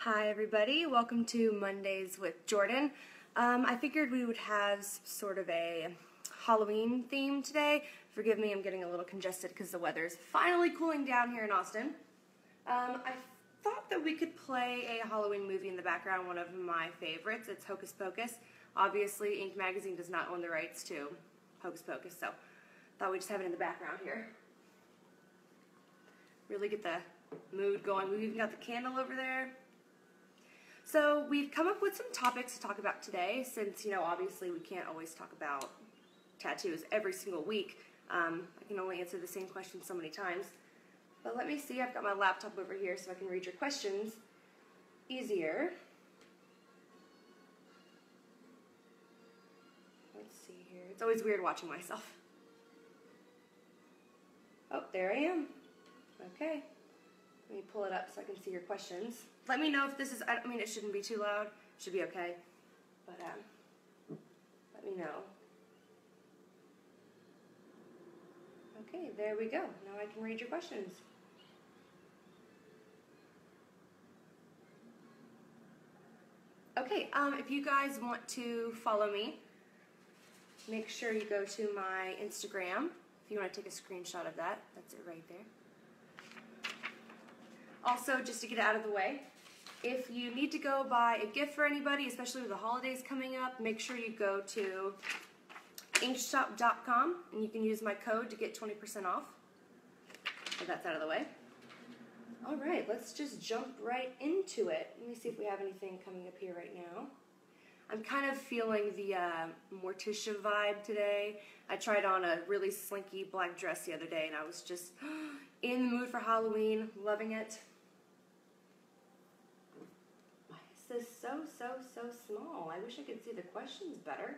Hi everybody, welcome to Mondays with Jordan. I figured we would have sort of a Halloween theme today. Forgive me, I'm getting a little congested because the weather is finally cooling down here in Austin. I thought that we could play a Halloween movie in the background, one of my favorites. It's Hocus Pocus. Obviously, Ink Magazine does not own the rights to Hocus Pocus, so thought we'd just have it in the background here. Really get the mood going. We've even got the candle over there. So we've come up with some topics to talk about today since, obviously we can't always talk about tattoos every single week. I can only answer the same question so many times. But let me see, I've got my laptop over here so I can read your questions easier. Let's see here. It's always weird watching myself. Oh, there I am. Okay. Let me pull it up so I can see your questions. Let me know if this is, it shouldn't be too loud. It should be okay. But, let me know. Okay, there we go. Now I can read your questions. Okay, if you guys want to follow me, make sure you go to my Instagram. If you want to take a screenshot of that, that's it right there. Also, just to get it out of the way, if you need to go buy a gift for anybody, especially with the holidays coming up, make sure you go to inkshop.com and you can use my code to get 20% off. So that's out of the way. All right, let's just jump right into it. Let me see if we have anything coming up here right now. I'm kind of feeling the Morticia vibe today. I tried on a really slinky black dress the other day and I was just in the mood for Halloween, loving it. Why is this so small? I wish I could see the questions better.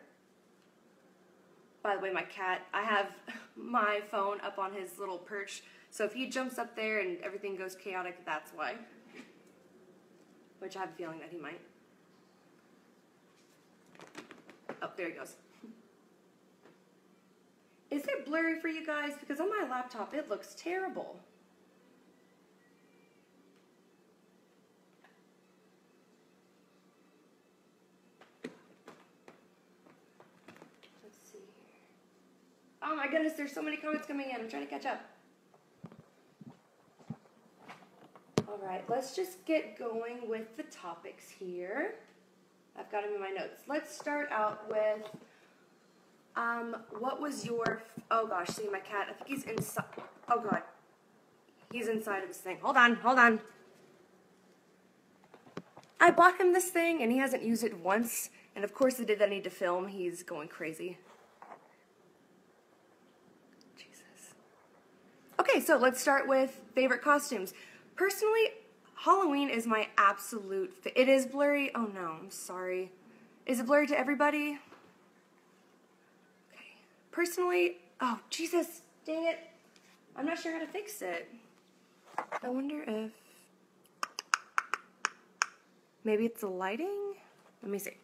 By the way, my cat, I have my phone up on his little perch, so if he jumps up there and everything goes chaotic, that's why. Which I have a feeling that he might. Oh, there he goes. Is it blurry for you guys? Because on my laptop, it looks terrible. Let's see here. Oh my goodness, there's so many comments coming in. I'm trying to catch up. All right, let's just get going with the topics here. I've got them in my notes. Let's start out with, what was your, oh gosh, see my cat, I think he's inside, oh god, he's inside of this thing. Hold on. I bought him this thing and he hasn't used it once, and of course the day that I need to film, he's going crazy. Jesus. Okay, so let's start with favorite costumes. Personally, Halloween is my absolute it is blurry. Oh no, I'm sorry. Is it blurry to everybody? Okay. Personally, oh Jesus, dang it. I'm not sure how to fix it. I wonder if maybe it's the lighting? Let me see.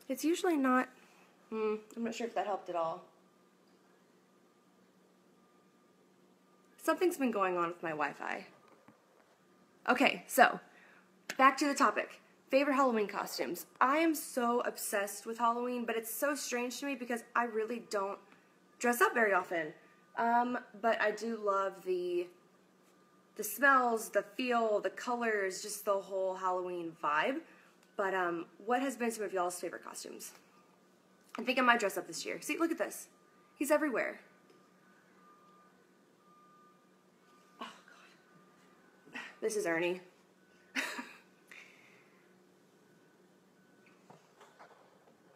It's usually not I'm not sure if that helped at all. Something's been going on with my Wi-Fi. Okay, so, back to the topic. Favorite Halloween costumes. I am so obsessed with Halloween, but it's so strange to me because I really don't dress up very often. But I do love the smells, the feel, the colors, just the whole Halloween vibe. But what has been some of y'all's favorite costumes? I think I might dress up this year. See, look at this. He's everywhere. Oh, God. This is Ernie.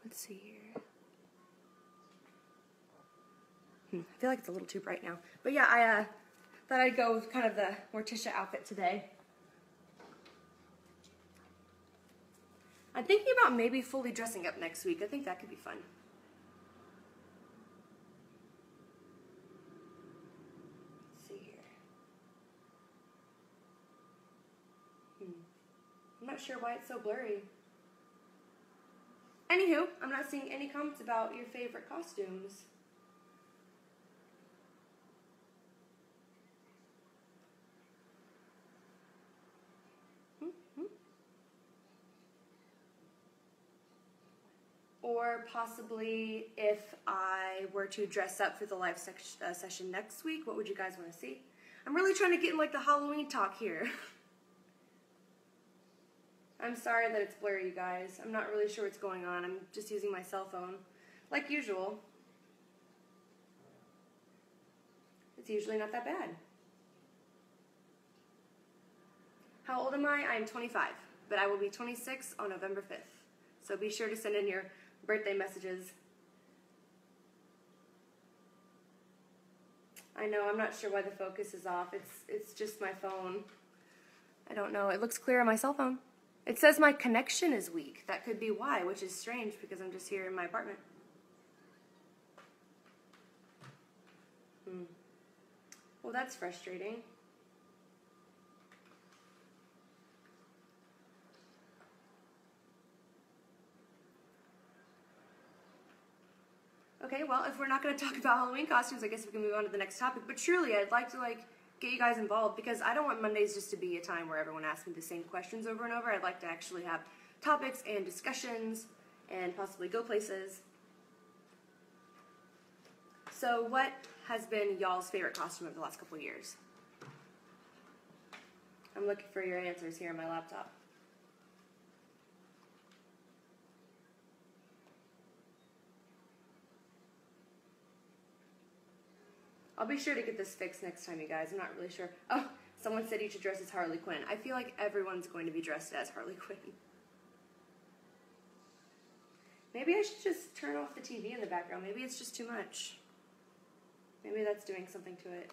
Let's see here. I feel like it's a little too bright now. But yeah, I thought I'd go with kind of the Morticia outfit today. I'm thinking about maybe fully dressing up next week. I think that could be fun. Let's see here. I'm not sure why it's so blurry. Anywho, I'm not seeing any comments about your favorite costumes. or possibly if I were to dress up for the live session next week, what would you guys want to see? I'm really trying to get in like the Halloween talk here. I'm sorry that it's blurry, you guys. I'm not really sure what's going on. I'm just using my cell phone, like usual. It's usually not that bad. How old am I? I'm 25, but I will be 26 on November 5th. So be sure to send in your birthday messages. I know, I'm not sure why the focus is off. It's just my phone. I don't know. It looks clear on my cell phone. It says my connection is weak. That could be why, which is strange because I'm just here in my apartment. Well, that's frustrating. Okay, well, if we're not going to talk about Halloween costumes, I guess we can move on to the next topic. But truly, I'd like to get you guys involved because I don't want Mondays just to be a time where everyone asks me the same questions over and over. I'd like to actually have topics and discussions and possibly go places. So what has been y'all's favorite costume of the last couple of years? I'm looking for your answers here on my laptop. I'll be sure to get this fixed next time, you guys. I'm not really sure. Oh, someone said you should dress as Harley Quinn. I feel like everyone's going to be dressed as Harley Quinn. Maybe I should just turn off the TV in the background. Maybe it's just too much. Maybe that's doing something to it.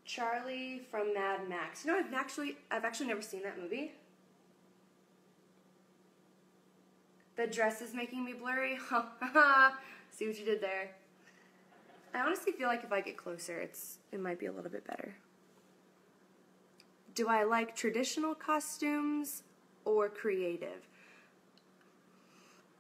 Charlie from Mad Max. You know, I've actually never seen that movie. The dress is making me blurry. See what you did there. I honestly feel like if I get closer, it might be a little bit better. Do I like traditional costumes or creative?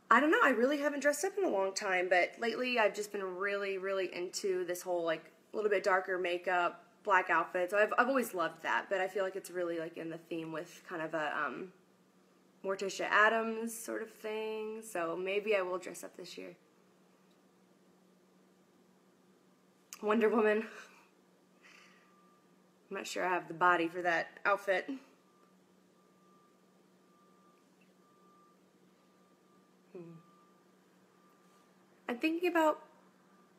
I don't know. I really haven't dressed up in a long time, but lately I've just been really, really into this whole like a little bit darker makeup, black outfits. I've always loved that, but I feel like it's really like in the theme with kind of a Morticia Addams sort of thing. So maybe I will dress up this year. Wonder Woman. I'm not sure I have the body for that outfit. I'm thinking about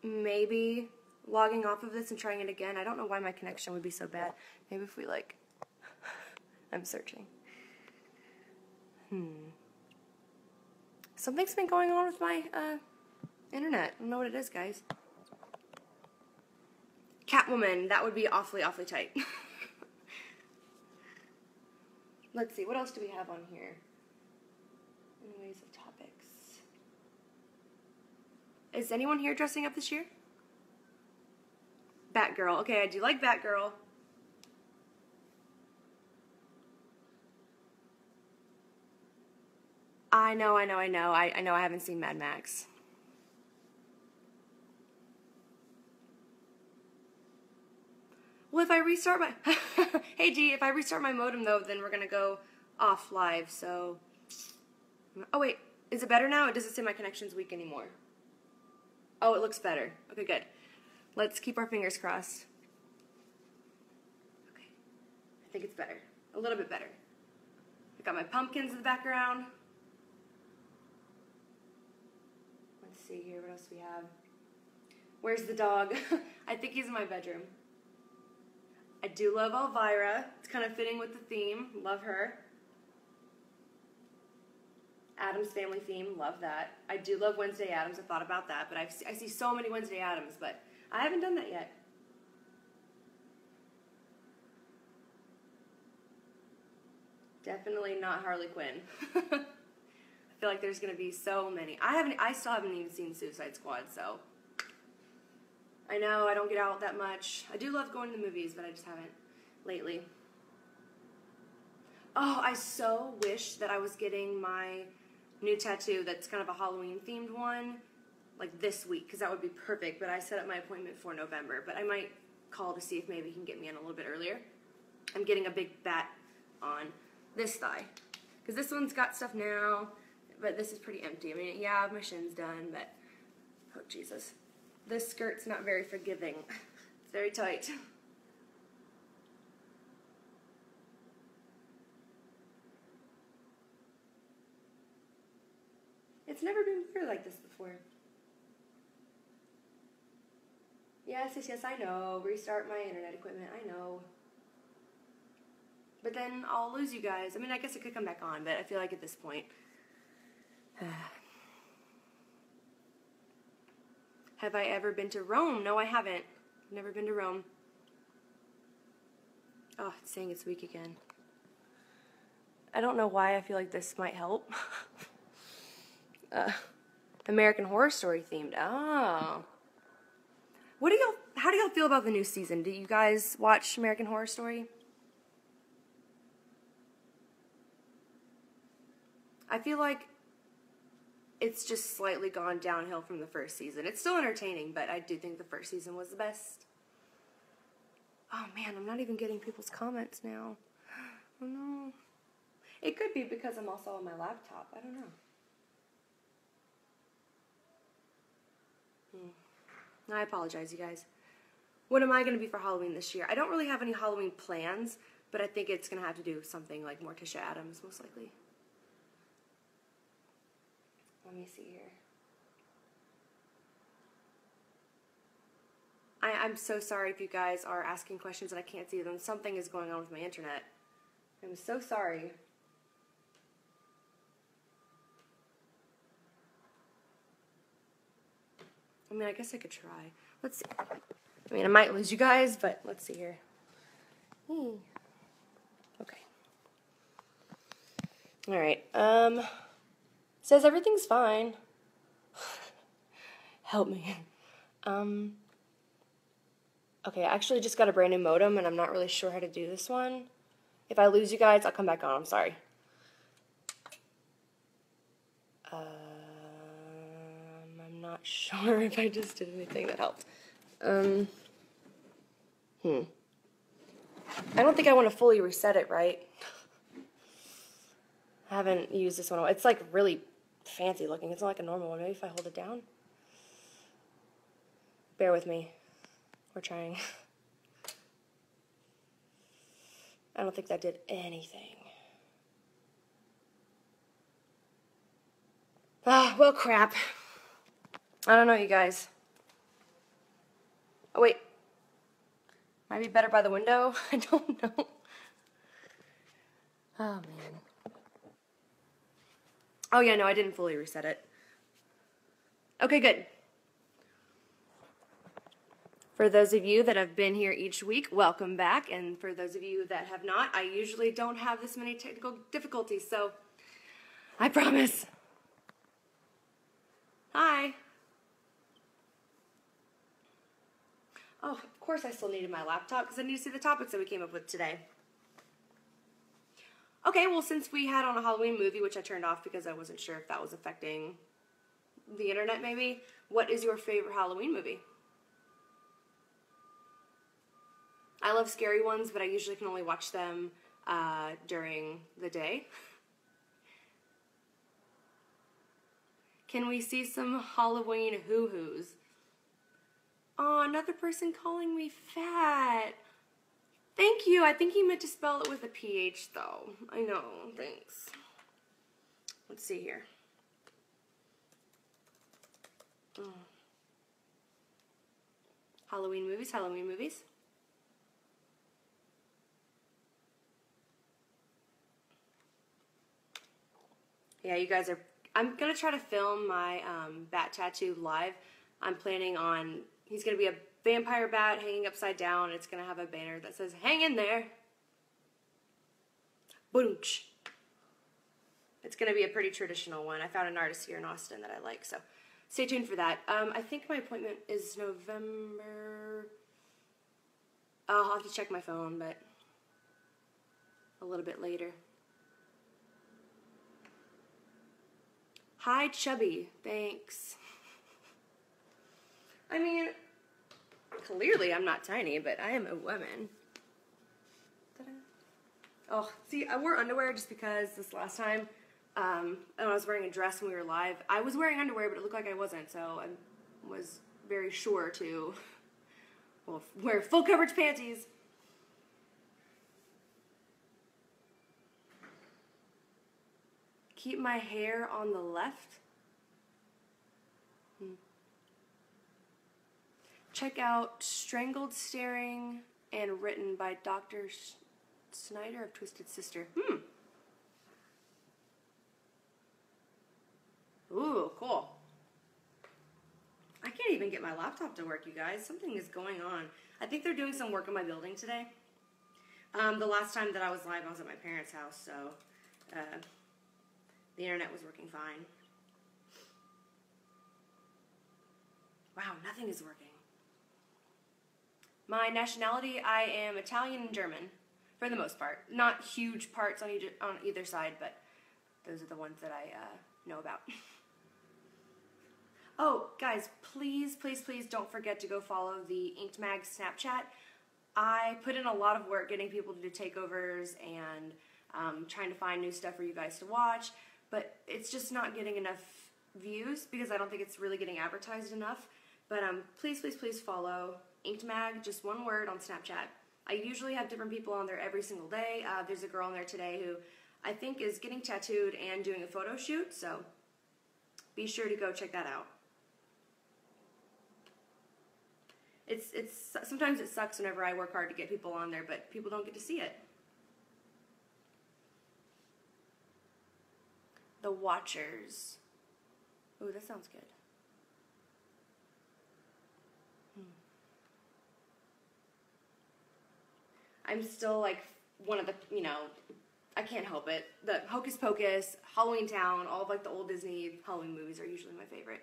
maybe logging off of this and trying it again. I don't know why my connection would be so bad. Maybe if we like, I'm searching. Something's been going on with my internet. I don't know what it is, guys. Catwoman, that would be awfully, awfully tight. Let's see, what else do we have on here? Anyways, of topics. Is anyone here dressing up this year? Batgirl. Okay, I do like Batgirl. I know. I haven't seen Mad Max. Well, if I restart my... Hey, G, if I restart my modem, though, then we're going to go off live, so... Oh, wait. Is it better now? It doesn't say my connection's weak anymore. Oh, it looks better. Okay, good. Let's keep our fingers crossed. Okay. I think it's better. A little bit better. I got my pumpkins in the background. Let's see here. What else do we have? Where's the dog? I think he's in my bedroom. I do love Elvira. It's kind of fitting with the theme. Love her. Addams Family theme. Love that. I do love Wednesday Addams. I thought about that, but I see so many Wednesday Addams, but I haven't done that yet. Definitely not Harley Quinn. I feel like there's going to be so many. I still haven't even seen Suicide Squad, so... I know, I don't get out that much. I do love going to the movies, but I just haven't lately. Oh, I so wish that I was getting my new tattoo that's kind of a Halloween-themed one, like this week, because that would be perfect, but I set up my appointment for November, but I might call to see if maybe he can get me in a little bit earlier. I'm getting a big bat on this thigh. Because this one's got stuff now, but this is pretty empty. I mean, yeah, my shin's done, but, oh, Jesus. This skirt's not very forgiving. It's very tight. It's never been clear like this before. Yes, yes, yes, I know. Restart my internet equipment, I know. But then I'll lose you guys. I mean, I guess it could come back on, but I feel like at this point. Have I ever been to Rome? No, I haven't. Never been to Rome. Oh, it's saying it's weak again. I don't know why I feel like this might help. American Horror Story themed. Oh. How do y'all feel about the new season? Do you guys watch American Horror Story? I feel like it's just slightly gone downhill from the first season. It's still entertaining, but I do think the first season was the best. Oh man, I'm not even getting people's comments now. Oh no. It could be because I'm also on my laptop. I don't know. I apologize, you guys. What am I going to be for Halloween this year? I don't really have any Halloween plans, but I think it's going to have to do something like Morticia Addams, most likely. Let me see here. I'm so sorry if you guys are asking questions and I can't see them. Something is going on with my internet. I'm so sorry. I mean, I guess I could try. Let's see. I mean, I might lose you guys, but let's see here. Okay. Alright, says everything's fine. Help me. Okay, I actually just got a brand new modem, and I'm not really sure how to do this one. If I lose you guys, I'll come back on. I'm sorry. I'm not sure if I just did anything that helped. I don't think I want to fully reset it, right? I haven't used this one. It's like really fancy looking. It's not like a normal one. Maybe if I hold it down. Bear with me. We're trying. I don't think that did anything. Ah, well, crap. I don't know, you guys. Oh, wait. Might be better by the window? I don't know. Oh, man. Oh, yeah, no, I didn't fully reset it. Okay, good. For those of you that have been here each week, welcome back. And for those of you that have not, I usually don't have this many technical difficulties, so I promise. Hi. Oh, of course I still needed my laptop because I need to see the topics that we came up with today. Okay, well, since we had on a Halloween movie, which I turned off because I wasn't sure if that was affecting the internet maybe, what is your favorite Halloween movie? I love scary ones, but I usually can only watch them during the day. Can we see some Halloween hoo-hoos? Oh, another person calling me fat. Thank you. I think he meant to spell it with a PH, though. I know. Thanks. Let's see here. Oh. Halloween movies, Halloween movies. Yeah, you guys are... I'm going to try to film my bat tattoo live. I'm planning on... He's going to be a vampire bat hanging upside down. It's going to have a banner that says, "Hang in there." Boonch. It's going to be a pretty traditional one. I found an artist here in Austin that I like, so stay tuned for that. I think my appointment is November... I'll have to check my phone, but a little bit later. Hi, Chubby. Thanks. I mean, clearly I'm not tiny, but I am a woman. Ta-da. Oh, see, I wore underwear just because this last time, and I was wearing a dress when we were live. I was wearing underwear, but it looked like I wasn't, so I was very sure to, well, wear full coverage panties. Keep my hair on the left. Check out Strangled Staring and written by Dr. Snyder of Twisted Sister. Ooh, cool. I can't even get my laptop to work, you guys. Something is going on. I think they're doing some work in my building today. The last time that I was live, I was at my parents' house, so the internet was working fine. Wow, nothing is working. My nationality, I am Italian and German, for the most part. Not huge parts on either side, but those are the ones that I know about. Oh, guys, please, please, please don't forget to go follow the Inked Mag Snapchat. I put in a lot of work getting people to do takeovers and trying to find new stuff for you guys to watch, but it's just not getting enough views because I don't think it's really getting advertised enough. But please, please, please follow Inked Mag, just one word, on Snapchat. I usually have different people on there every single day. There's a girl on there today who I think is getting tattooed and doing a photo shoot, so be sure to go check that out. Sometimes it sucks whenever I work hard to get people on there, but people don't get to see it. The Watchers. Ooh, that sounds good. I'm still like one of the, I can't help it. The Hocus Pocus, Halloween Town, all of like the old Disney Halloween movies are usually my favorite.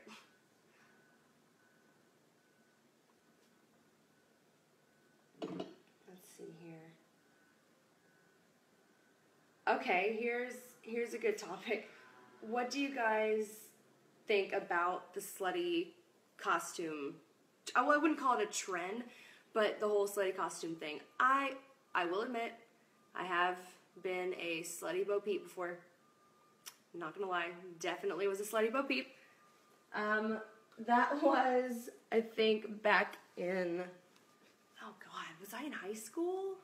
Let's see here. Okay, here's a good topic. What do you guys think about the slutty costume? I wouldn't call it a trend, but the whole slutty costume thing. I will admit, I have been a slutty Bo Peep before. I'm not gonna lie, definitely was a slutty Bo Peep. That was, I think, back in, oh God, was I in high school?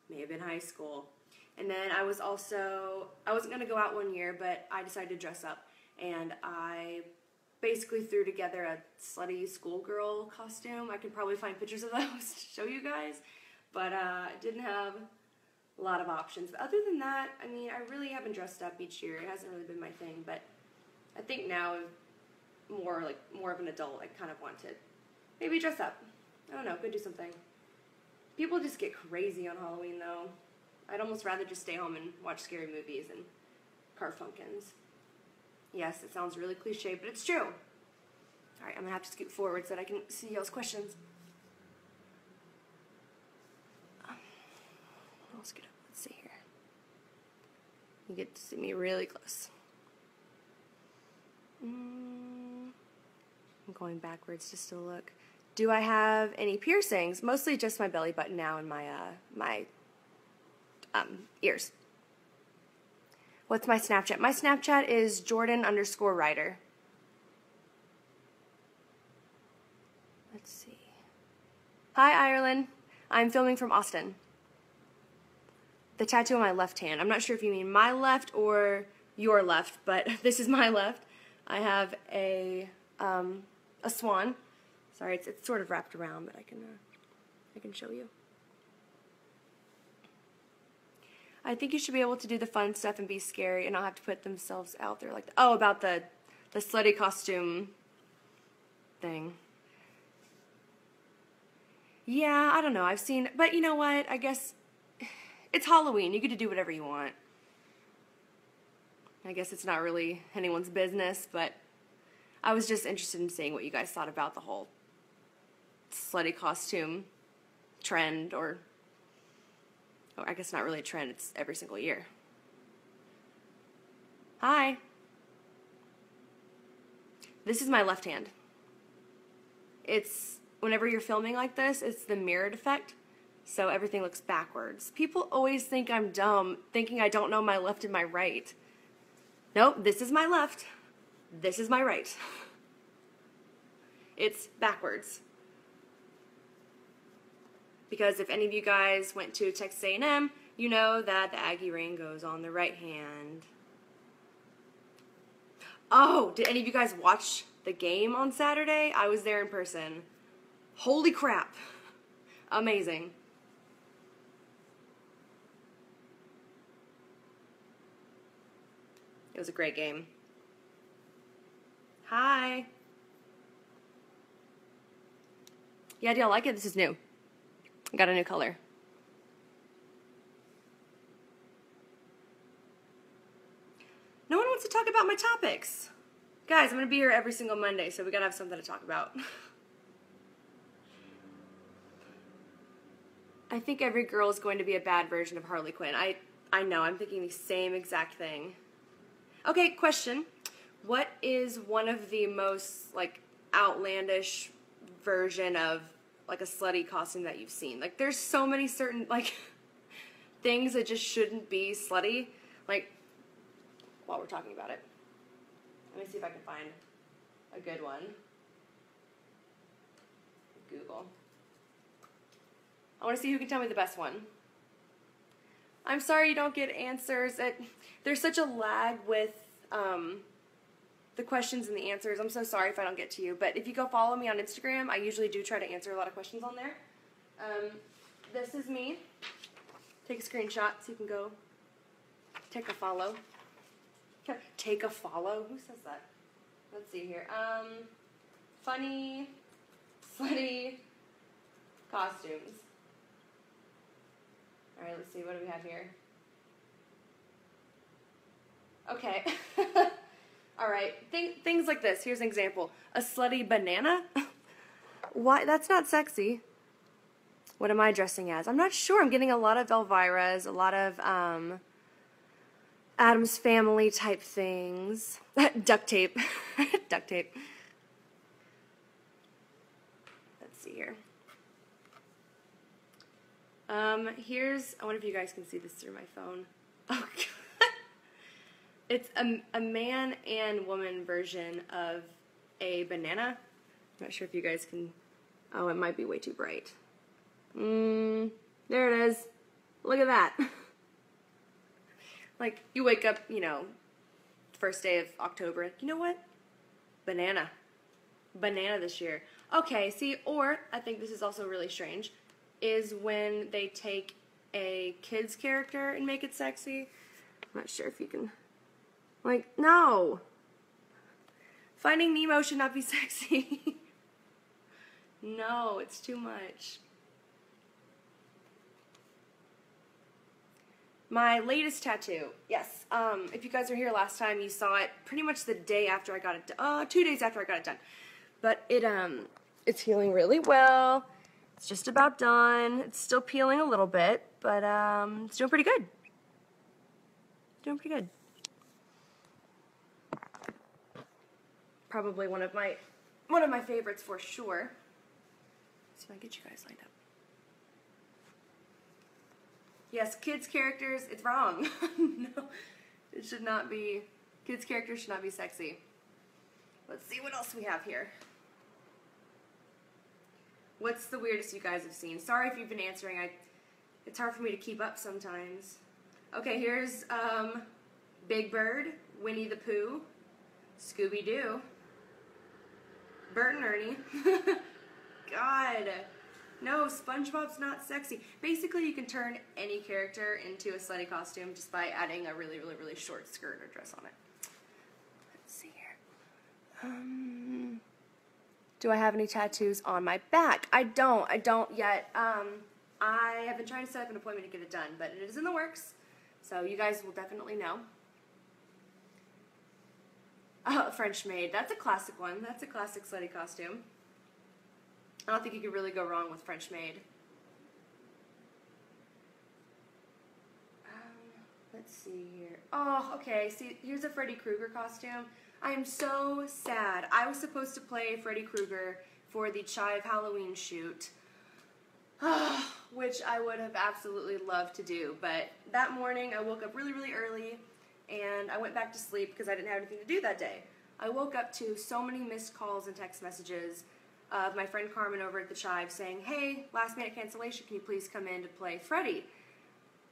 May have been high school. And then I wasn't gonna go out one year, but I decided to dress up, and I basically threw together a slutty schoolgirl costume. I could probably find pictures of those to show you guys, but I didn't have a lot of options. But other than that, I mean, I really haven't dressed up each year. It hasn't really been my thing, but I think now, more of an adult, I kind of want to maybe dress up. I don't know, go do something. People just get crazy on Halloween, though. I'd almost rather just stay home and watch scary movies and Carfunkins. Yes, it sounds really cliche, but it's true. Alright, I'm going to have to scoot forward so that I can see y'all's questions. I'll scoot up. Let's see here. You get to see me really close. I'm going backwards just to look. Do I have any piercings? Mostly just my belly button now and my ears. What's my Snapchat? My Snapchat is Jordyn_ryder. Let's see. Hi, Ireland. I'm filming from Austin. The tattoo on my left hand. I'm not sure if you mean my left or your left, but this is my left. I have a swan. Sorry, it's sort of wrapped around, but I can show you. I think you should be able to do the fun stuff and be scary and not have to put themselves out there like that. Oh, about the slutty costume thing. Yeah, I don't know. I've seen, but you know what? I guess it's Halloween. You get to do whatever you want. I guess it's not really anyone's business, but I was just interested in seeing what you guys thought about the whole slutty costume trend, or I guess not really a trend, it's every single year. Hi. This is my left hand. It's, whenever you're filming like this, it's the mirrored effect. So everything looks backwards. People always think I'm dumb, thinking I don't know my left and my right. Nope, this is my left. This is my right. It's backwards. Because if any of you guys went to Texas A&M, you know that the Aggie ring goes on the right hand. Oh, did any of you guys watch the game on Saturday? I was there in person. Holy crap. Amazing. It was a great game. Hi. Yeah, do y'all like it? This is new. I got a new color. No one wants to talk about my topics. Guys, I'm going to be here every single Monday, so we got to have something to talk about. I think every girl is going to be a bad version of Harley Quinn. I know, I'm thinking the same exact thing. Okay, question. What is one of the most, like, outlandish version of, like, a slutty costume that you've seen? Like, there's so many certain, like, things that just shouldn't be slutty. Like, while we're talking about it, let me see if I can find a good one. Google. I want to see who can tell me the best one. I'm sorry you don't get answers. There's such a lag with the questions and the answers. I'm so sorry if I don't get to you. But if you go follow me on Instagram, I usually do try to answer a lot of questions on there. This is me. Take a screenshot so you can go take a follow. Take a follow? Who says that? Let's see here. Funny, slutty costumes. Alright, let's see. What do we have here? Okay. Alright. Things like this. Here's an example. A slutty banana? Why? That's not sexy. What am I dressing as? I'm not sure. I'm getting a lot of Elvira's, a lot of, Addams Family type things. Duct tape. Duct tape. Let's see here. Here's, I wonder if you guys can see this through my phone. Oh, God. It's a man and woman version of a banana. I'm not sure if you guys can, oh, it might be way too bright. There it is. Look at that. Like, you wake up, you know, first day of October, you know what? Banana. Banana this year. Okay, see, or, I think this is also really strange, is when they take a kid's character and make it sexy. I'm not sure if you can, like, no. Finding Nemo should not be sexy. No, it's too much. My latest tattoo, yes, if you guys were here last time, you saw it pretty much the day after I got it done, 2 days after I got it done, but it's healing really well. It's just about done. It's still peeling a little bit, but it's doing pretty good. Doing pretty good. Probably one of my favorites for sure. Let's see if I can get you guys lined up. Yes, kids' characters, it's wrong. No, it should not be, kids' characters should not be sexy. Let's see what else we have here. What's the weirdest you guys have seen? Sorry if you've been answering, it's hard for me to keep up sometimes. Okay, here's Big Bird, Winnie the Pooh, Scooby-Doo, Bert and Ernie. God. No, SpongeBob's not sexy. Basically, you can turn any character into a slutty costume just by adding a really, really, really short skirt or dress on it. Let's see here. Do I have any tattoos on my back? I don't yet. I have been trying to set up an appointment to get it done, but it is in the works, so you guys will definitely know. French maid. That's a classic one. That's a classic slutty costume. I don't think you could really go wrong with French maid. Let's see here. Oh, okay. See, here's a Freddy Krueger costume. I am so sad. I was supposed to play Freddy Krueger for the Chive Halloween shoot. which I would have absolutely loved to do. But that morning I woke up really, really early and I went back to sleep because I didn't have anything to do that day. I woke up to so many missed calls and text messages of my friend Carmen over at the Chive saying, hey, last minute cancellation, can you please come in to play Freddy?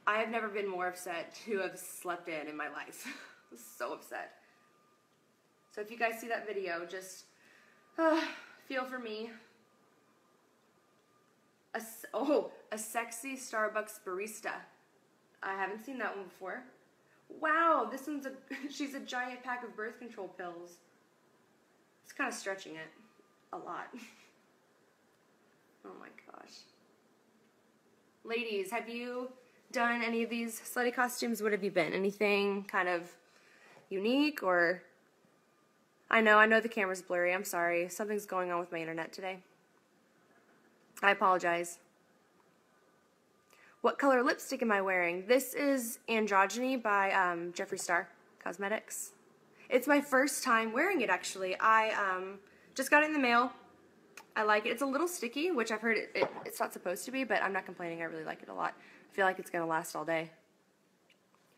I have never been more upset to have slept in my life. I was so upset. So if you guys see that video, just feel for me. A sexy Starbucks barista. I haven't seen that one before. Wow, this one's she's a giant pack of birth control pills. It's kind of stretching it a lot. Oh my gosh. Ladies, have you done any of these slutty costumes? What have you been? Anything kind of unique or... I know the camera's blurry. I'm sorry. Something's going on with my internet today. I apologize. What color lipstick am I wearing? This is Androgyny by Jeffree Star Cosmetics. It's my first time wearing it, actually. I just got it in the mail. I like it. It's a little sticky, which I've heard it's not supposed to be, but I'm not complaining. I really like it a lot. I feel like it's going to last all day.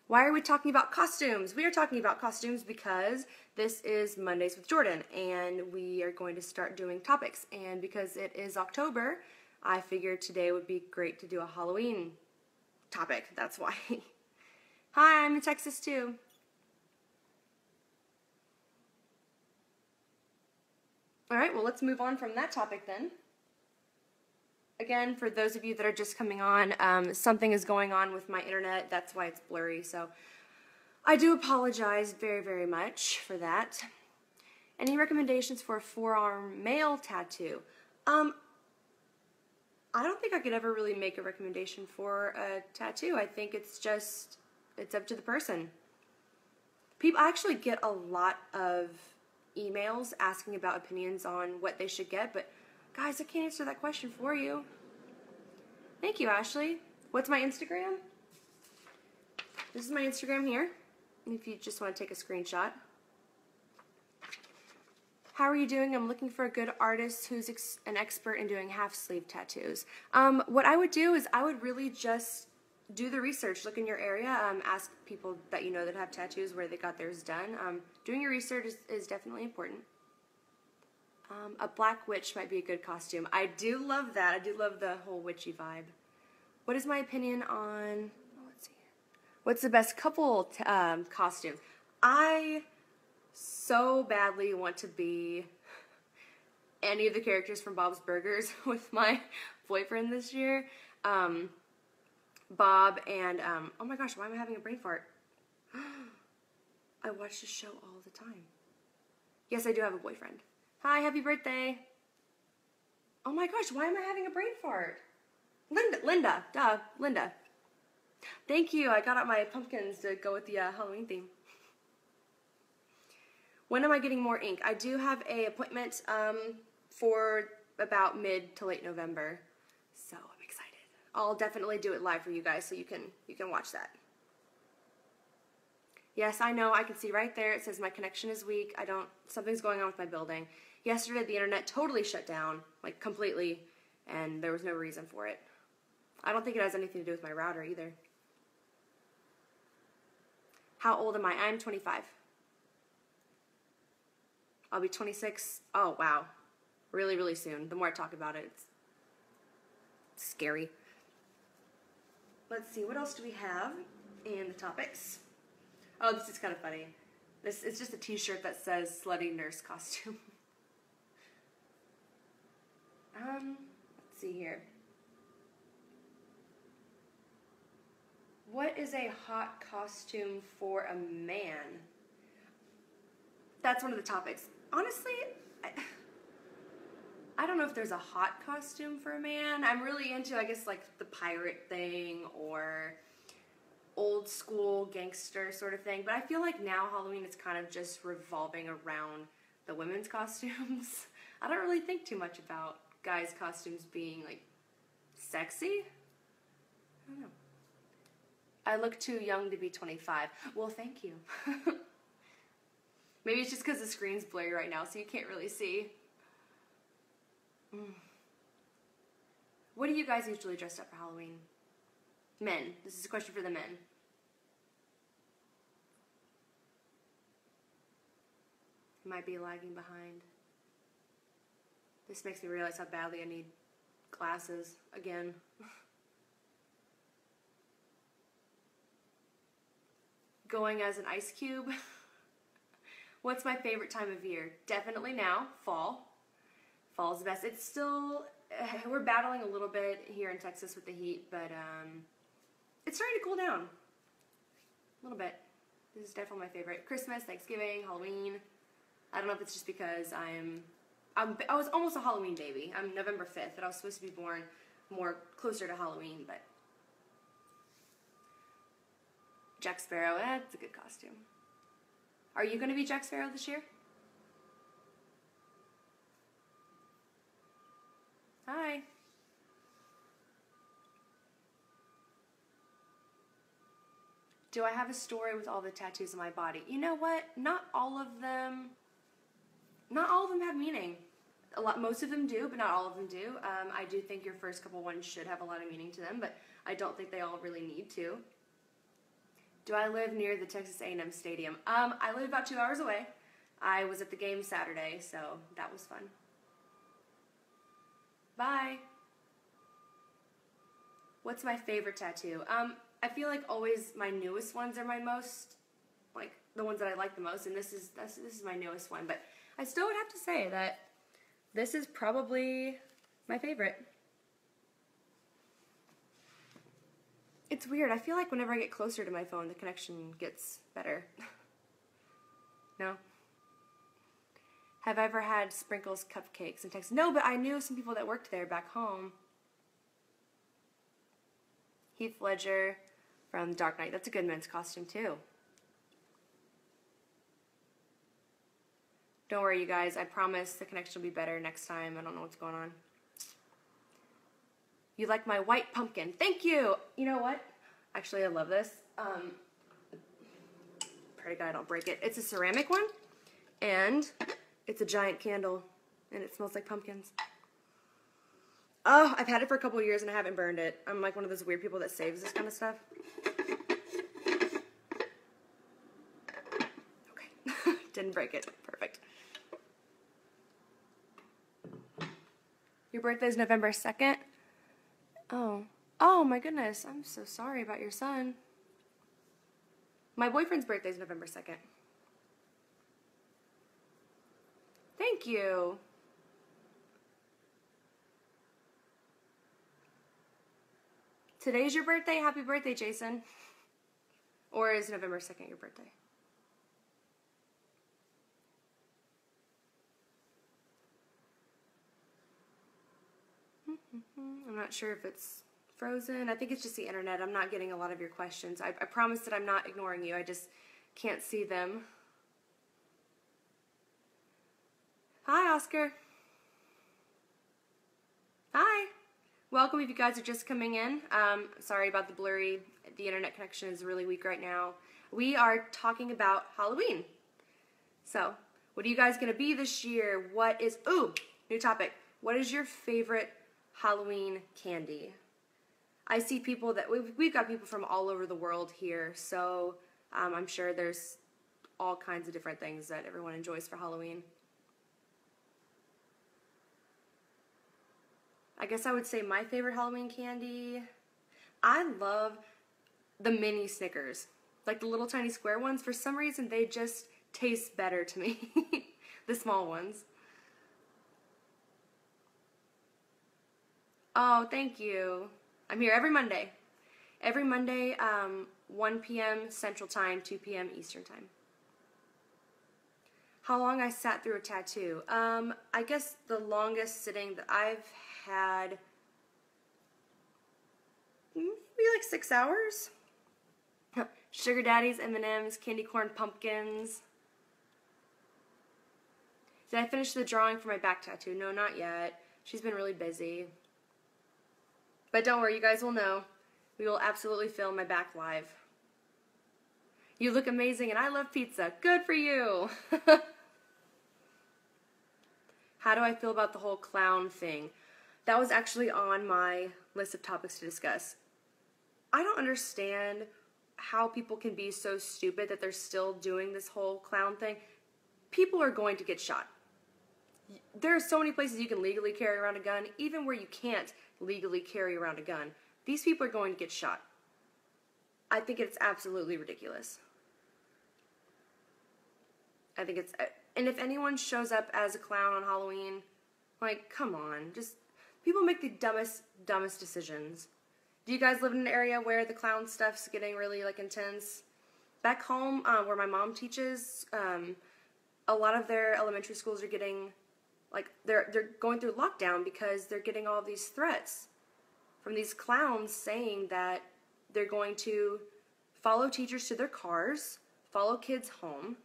Why are we talking about costumes? We are talking about costumes because this is Mondays with Jordyn, and we are going to start doing topics. And because it is October, I figured today would be great to do a Halloween topic. That's why. Hi, I'm in Texas too. Alright, well let's move on from that topic then. Again, for those of you that are just coming on, something is going on with my internet. That's why it's blurry. So I do apologize very, very much for that. Any recommendations for a forearm male tattoo? I don't think I could ever really make a recommendation for a tattoo. I think it's up to the person. I actually get a lot of emails asking about opinions on what they should get, but guys, I can't answer that question for you. Thank you, Ashley. What's my Instagram? This is my Instagram here, if you just want to take a screenshot. How are you doing? I'm looking for a good artist who's an expert in doing half-sleeve tattoos. What I would do is I would really just do the research. Look in your area. Ask people that you know that have tattoos where they got theirs done. Doing your research is definitely important. A black witch might be a good costume. I do love that. I do love the whole witchy vibe. What is my opinion on... let's see. What's the best couple costumes? I so badly want to be any of the characters from Bob's Burgers with my boyfriend this year. Bob and... oh my gosh, why am I having a brain fart? I watch this show all the time. Yes, I do have a boyfriend. Hi, happy birthday. Oh my gosh, why am I having a brain fart? Linda, Linda. Thank you, I got out my pumpkins to go with the Halloween theme. When am I getting more ink? I do have an appointment for about mid to late November, so I'm excited. I'll definitely do it live for you guys so you can watch that. Yes, I know, I can see right there, it says my connection is weak. Something's going on with my building. Yesterday, the internet totally shut down, like completely, and there was no reason for it. I don't think it has anything to do with my router either. How old am I? I'm 25. I'll be 26. Oh, wow. Really, really soon. The more I talk about it, it's scary. Let's see, what else do we have in the topics? Oh, this is kind of funny. It's just a t-shirt that says slutty nurse costume. Let's see here. What is a hot costume for a man? That's one of the topics. Honestly, I don't know if there's a hot costume for a man. I'm really into, I guess, like the pirate thing or old school gangster sort of thing. But I feel like now Halloween is kind of just revolving around the women's costumes. I don't really think too much about guys' costumes being like sexy. I don't know. I look too young to be 25. Well, thank you. Maybe it's just because the screen's blurry right now, so you can't really see. What do you guys usually dress up for Halloween? Men. This is a question for the men. Might be lagging behind. This makes me realize how badly I need glasses again. Going as an ice cube. What's my favorite time of year? Definitely now, fall. Fall's the best. It's still, we're battling a little bit here in Texas with the heat, but it's starting to cool down. A little bit. This is definitely my favorite. Christmas, Thanksgiving, Halloween. I don't know if it's just because I was almost a Halloween baby. I'm November 5th, and I was supposed to be born more closer to Halloween, but Jack Sparrow, it's a good costume. Are you going to be Jack Sparrow this year? Hi. Do I have a story with all the tattoos on my body? You know what? Not all of them have meaning. Most of them do, but not all of them do. I do think your first couple ones should have a lot of meaning to them, but I don't think they all really need to. Do I live near the Texas A&M Stadium? I live about 2 hours away. I was at the game Saturday, so that was fun. Bye. What's my favorite tattoo? I feel like always my newest ones are my most, like, the ones that I like the most, and this is my newest one, but I still would have to say that this is probably my favorite. It's weird. I feel like whenever I get closer to my phone, the connection gets better. No? Have I ever had Sprinkles cupcakes in Texas? No, but I knew some people that worked there back home. Heath Ledger from Dark Knight. That's a good men's costume, too. Don't worry, you guys. I promise the connection will be better next time. I don't know what's going on. You like my white pumpkin. Thank you. You know what? Actually, I love this. Pray to God I don't break it. It's a ceramic one, and it's a giant candle, and it smells like pumpkins. Oh, I've had it for a couple of years, and I haven't burned it. I'm like one of those weird people that saves this kind of stuff. Okay. Didn't break it. Perfect. Your birthday's November 2nd? Oh my goodness, I'm so sorry about your son. My boyfriend's birthday is November 2nd. Thank you. Today's your birthday? Happy birthday, Jason. Or is November 2nd your birthday? I'm not sure if it's frozen. I think it's just the internet. I'm not getting a lot of your questions. I promise that I'm not ignoring you. I just can't see them. Hi, Oscar. Hi. Welcome if you guys are just coming in. Sorry about the blurry. The internet connection is really weak right now. We are talking about Halloween. So, what are you guys going to be this year? What is... Ooh, new topic. What is your favorite Halloween candy? I see people that... We've got people from all over the world here, so I'm sure there's all kinds of different things that everyone enjoys for Halloween. I guess I would say my favorite Halloween candy... I love the mini Snickers. Like the little tiny square ones. For some reason, they just taste better to me. The small ones. Oh, thank you. I'm here every Monday. Every Monday, 1 p.m. Central Time, 2 p.m. Eastern Time. How long I sat through a tattoo? I guess the longest sitting that I've had, maybe like 6 hours. Sugar daddies, M&Ms, candy corn pumpkins. Did I finish the drawing for my back tattoo? No, not yet. She's been really busy. But don't worry, you guys will know. We will absolutely film my back live. You look amazing and I love pizza. Good for you. How do I feel about the whole clown thing? that was actually on my list of topics to discuss. I don't understand how people can be so stupid that they're still doing this whole clown thing. People are going to get shot. There are so many places you can legally carry around a gun, even where you can't legally carry around a gun. These people are going to get shot. I think it's absolutely ridiculous. I think it's, and if anyone shows up as a clown on Halloween, like, come on, just, people make the dumbest decisions. Do you guys live in an area where the clown stuff's getting really, like, intense? Back home, where my mom teaches, a lot of their elementary schools are getting, like, they're going through lockdown because they're getting all these threats from these clowns saying that they're going to follow teachers to their cars, follow kids home.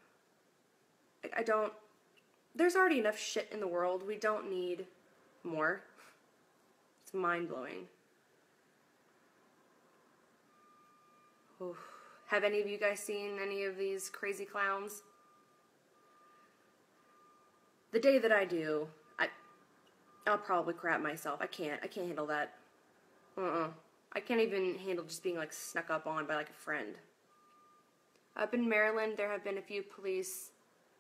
There's already enough shit in the world. We don't need more. It's mind-blowing. Oof. Have any of you guys seen any of these crazy clowns? The day that I do, I'll probably crap myself. I can't handle that. I can't even handle just being, like, snuck up on by, like, a friend. Up in Maryland, there have been a few police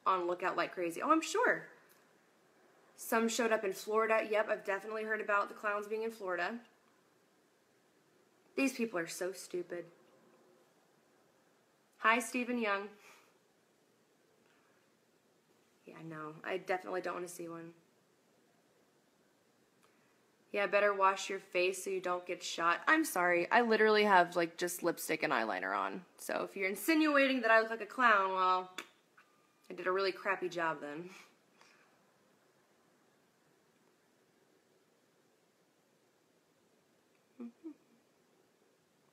on lookout like crazy. Oh, I'm sure. Some showed up in Florida. Yep, I've definitely heard about the clowns being in Florida. These people are so stupid. Hi, Stephen Young. Yeah, no, I definitely don't want to see one. Yeah, better wash your face so you don't get shot. I'm sorry, I literally have, like, just lipstick and eyeliner on. So if you're insinuating that I look like a clown, well, I did a really crappy job then.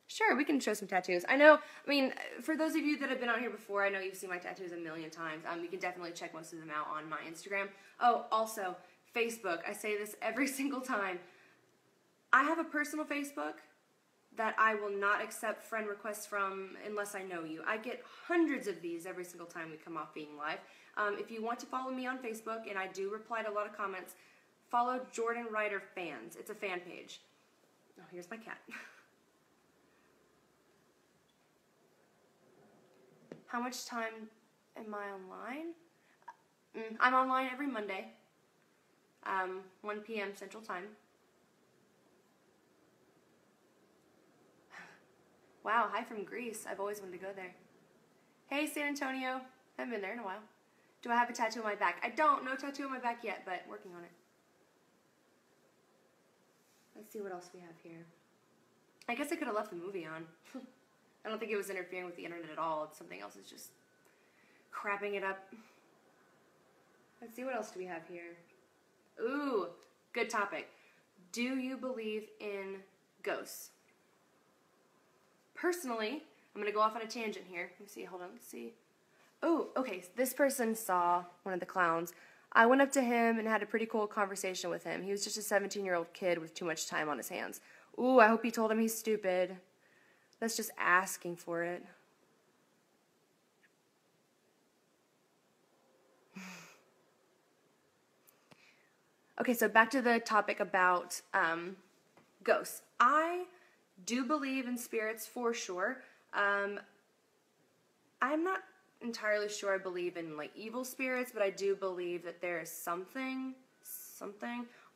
Sure, we can show some tattoos. I know, I mean, for those of you that have been on here before, I know you've seen my tattoos a million times. You can definitely check most of them out on my Instagram. Oh, also, Facebook. I say this every single time. I have a personal Facebook that I will not accept friend requests from unless I know you. I get hundreds of these every single time we come off being live. If you want to follow me on Facebook, and I do reply to a lot of comments, follow Jordyn Ryder Fans. It's a fan page. Oh, here's my cat. How much time am I online? I'm online every Monday, 1 p.m. Central Time. Wow, hi from Greece. I've always wanted to go there. Hey, San Antonio. Haven't been there in a while. Do I have a tattoo on my back? I don't. No tattoo on my back yet, but working on it. Let's see what else we have here. I guess I could have left the movie on. I don't think it was interfering with the internet at all. Something else is just crapping it up. Let's see, what else do we have here? Ooh, good topic. Do you believe in ghosts? Personally, I'm going to go off on a tangent here. Let me see, hold on, let's see. Oh, okay, this person saw one of the clowns. I went up to him and had a pretty cool conversation with him. He was just a 17-year-old kid with too much time on his hands. Ooh, I hope he told him he's stupid. That's just asking for it. Okay, so back to the topic about ghosts. I do believe in spirits for sure. I'm not entirely sure I believe in, like, evil spirits, but I do believe that there is something,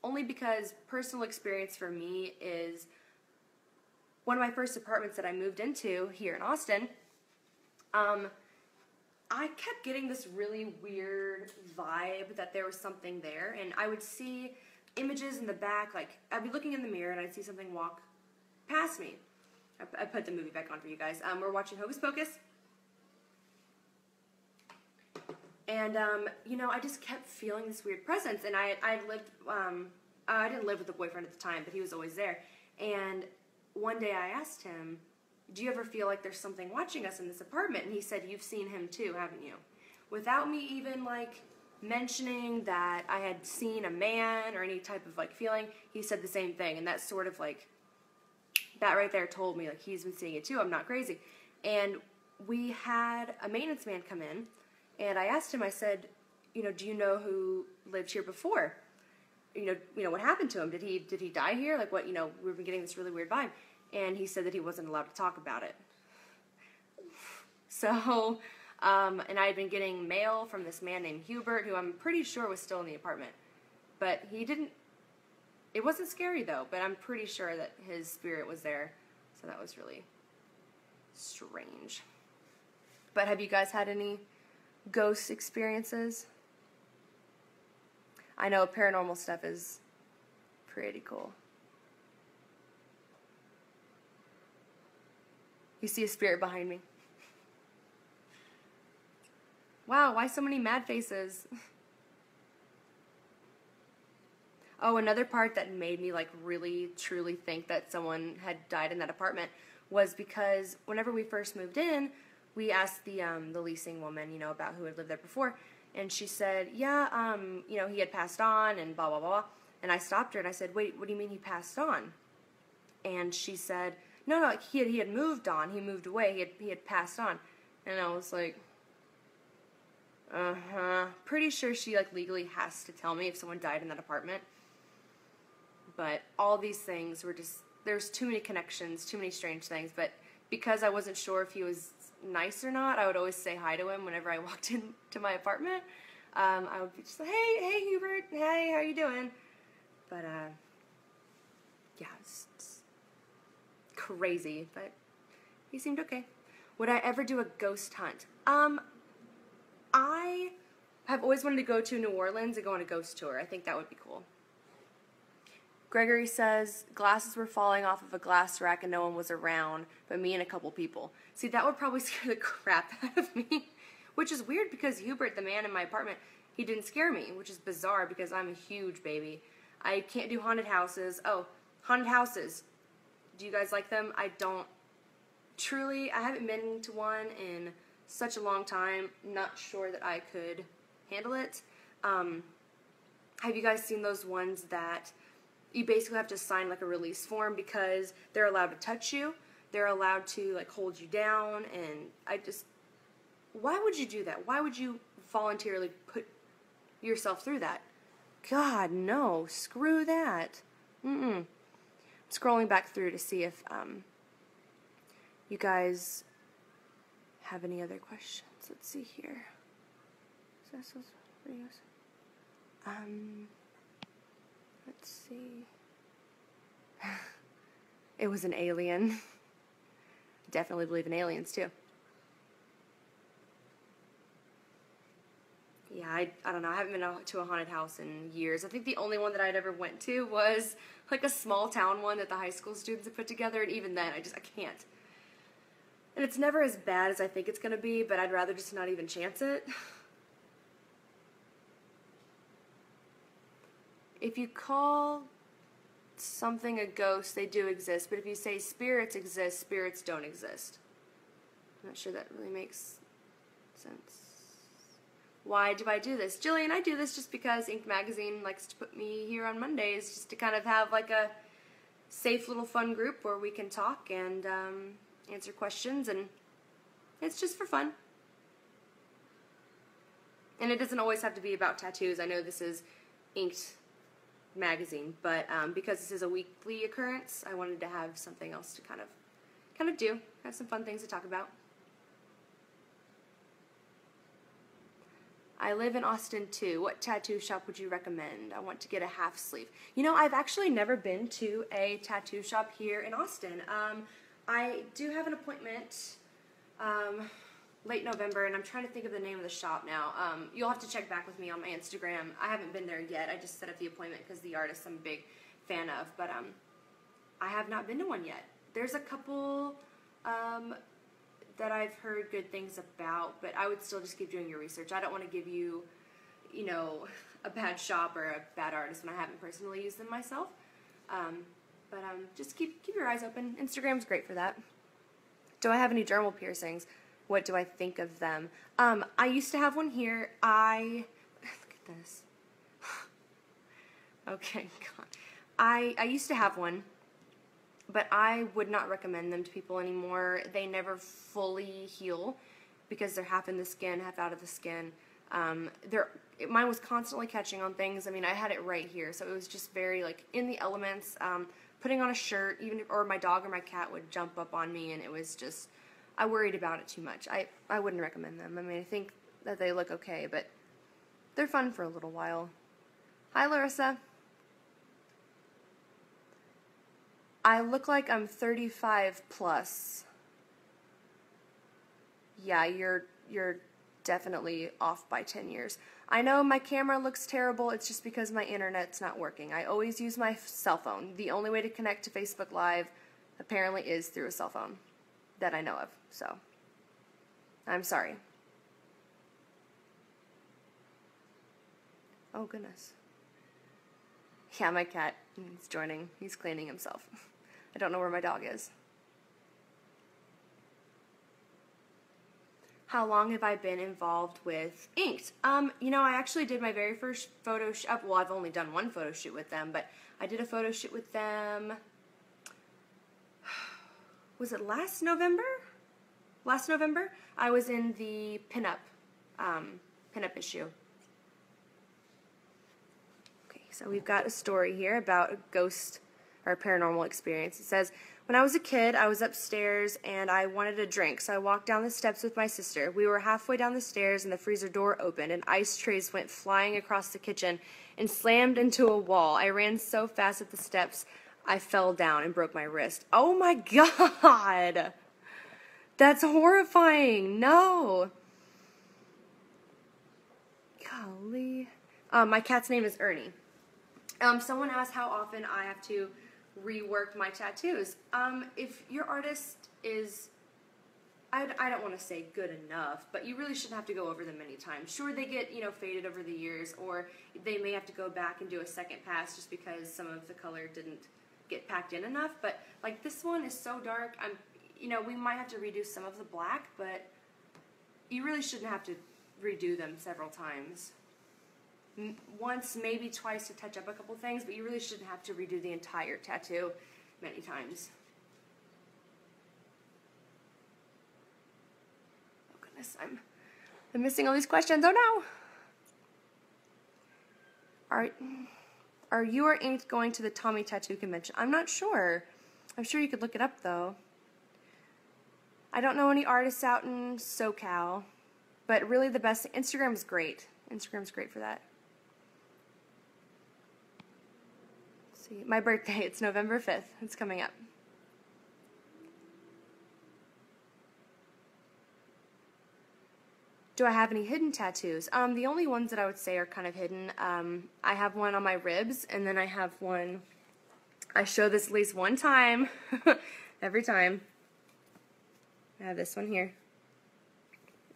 only because personal experience for me is one of my first apartments that I moved into here in Austin. I kept getting this really weird vibe that there was something there, and I would see images in the back, like, I'd be looking in the mirror and I'd see something walk past me. I put the movie back on for you guys. We're watching Hocus Pocus. And, you know, I just kept feeling this weird presence, and I didn't live with a boyfriend at the time, but he was always there. And one day I asked him, do you ever feel like there's something watching us in this apartment? And he said, you've seen him too, haven't you? Without me even, like, mentioning that I had seen a man or any type of, like, feeling, he said the same thing. And that sort of, like, that right there told me, like, he's been seeing it too. I'm not crazy. And we had a maintenance man come in, and I asked him, I said, you know, do you know who lived here before? what happened to him? Did he die here? Like, what, we've been getting this really weird vibe. And he said that he wasn't allowed to talk about it. So, and I had been getting mail from this man named Hubert, who I'm pretty sure was still in the apartment. But it wasn't scary though, but I'm pretty sure that his spirit was there. So that was really strange. But have you guys had any ghost experiences? I know paranormal stuff is pretty cool. You see a spirit behind me. Wow, why so many mad faces? Oh, another part that made me like really truly think that someone had died in that apartment was because whenever we first moved in, we asked the leasing woman, about who had lived there before, and she said, yeah, he had passed on and blah, blah, blah. And I stopped her and I said, wait, what do you mean he passed on? And she said, no, he had moved on. He moved away. He had passed on. And I was like, pretty sure she like legally has to tell me if someone died in that apartment. But all these things were just, there's too many connections, too many strange things. But because I wasn't sure if he was nice or not, I would always say hi to him whenever I walked into my apartment. I would be just like, hey Hubert, hey, how you doing? But yeah, it's crazy, but he seemed okay. Would I ever do a ghost hunt? I have always wanted to go to New Orleans and go on a ghost tour. I think that would be cool. Gregory says, glasses were falling off of a glass rack and no one was around, but me and a couple people. See, that would probably scare the crap out of me, which is weird because Hubert, the man in my apartment, he didn't scare me, which is bizarre because I'm a huge baby. I can't do haunted houses. Oh, haunted houses. Do you guys like them? I don't. Truly, I haven't been to one in such a long time. Not sure that I could handle it. Have you guys seen those ones that you basically have to sign like a release form because they're allowed to touch you, they're allowed to like hold you down, and why would you do that? Why would you voluntarily put yourself through that? God, no, screw that. I'm scrolling back through to see if you guys have any other questions. Let's see here. Let's see. It was an alien. Definitely believe in aliens too. Yeah, I don't know. I haven't been to a haunted house in years. I think the only one that I'd ever went to was like a small town one that the high school students had put together, and even then I can't. And it's never as bad as I think it's going to be, but I'd rather just not even chance it. If you call something a ghost, they do exist. But if you say spirits exist, spirits don't exist. I'm not sure that really makes sense. Why do I do this? Jillian, I do this just because Ink Magazine likes to put me here on Mondays just to kind of have like a safe little fun group where we can talk and answer questions, and it's just for fun. And it doesn't always have to be about tattoos. I know this is Inked Magazine, but because this is a weekly occurrence, I wanted to have something else to kind of do, have some fun things to talk about. I live in Austin too. What tattoo shop would you recommend? I want to get a half sleeve. I've actually never been to a tattoo shop here in Austin. I do have an appointment late November, and I'm trying to think of the name of the shop now. You'll have to check back with me on my Instagram. I haven't been there yet. I just set up the appointment because the artist I'm a big fan of, but I have not been to one yet. There's a couple that I've heard good things about, but I would still just keep doing your research. I don't want to give you, a bad shop or a bad artist when I haven't personally used them myself. But just keep your eyes open. Instagram's great for that. Do I have any dermal piercings? What do I think of them? I used to have one here. Look at this. Okay, God. I used to have one, but I would not recommend them to people anymore. They never fully heal because they're half in the skin, half out of the skin. mine was constantly catching on things. I mean, I had it right here, so it was just very, like, in the elements. Putting on a shirt, or my dog or my cat would jump up on me, and it was just, I worried about it too much. I wouldn't recommend them. I mean, I think that they look okay, but they're fun for a little while. Hi, Larissa. I look like I'm 35 plus. Yeah, you're definitely off by 10 years. I know my camera looks terrible. It's just because my internet's not working. I always use my cell phone. The only way to connect to Facebook Live apparently is through a cell phone that I know of. So, I'm sorry. Oh, goodness. Yeah, my cat is joining. He's cleaning himself. I don't know where my dog is. How long have I been involved with Inked? You know, I actually did my very first photo shoot. Well, I've only done one photo shoot with them, but I did a photo shoot with them. Was it last November? Last November, I was in the pinup issue. Okay, so we've got a story here about a ghost or a paranormal experience. It says, when I was a kid, I was upstairs and I wanted a drink, so I walked down the steps with my sister. We were halfway down the stairs and the freezer door opened and ice trays went flying across the kitchen and slammed into a wall. I ran so fast up the steps, I fell down and broke my wrist. Oh my God! That's horrifying. No. Golly. My cat's name is Ernie. Someone asked how often I have to rework my tattoos. If your artist is, I don't want to say good enough, but you really shouldn't have to go over them many times. Sure, they get, faded over the years, or they may have to go back and do a second pass just because some of the color didn't get packed in enough, but like this one is so dark, we might have to redo some of the black, but you really shouldn't have to redo them several times. Once, maybe twice to touch up a couple things, but you really shouldn't have to redo the entire tattoo many times. Oh goodness, I'm missing all these questions. Oh no! Are you or Inked going to the Tommy Tattoo Convention? I'm not sure. I'm sure you could look it up though. I don't know any artists out in SoCal, but really the best, Instagram's great. Instagram's great for that. Let's see, my birthday, it's November 5th. It's coming up. Do I have any hidden tattoos? The only ones that I would say are kind of hidden, I have one on my ribs, and then I have one, I show this at least one time, every time. I have this one here.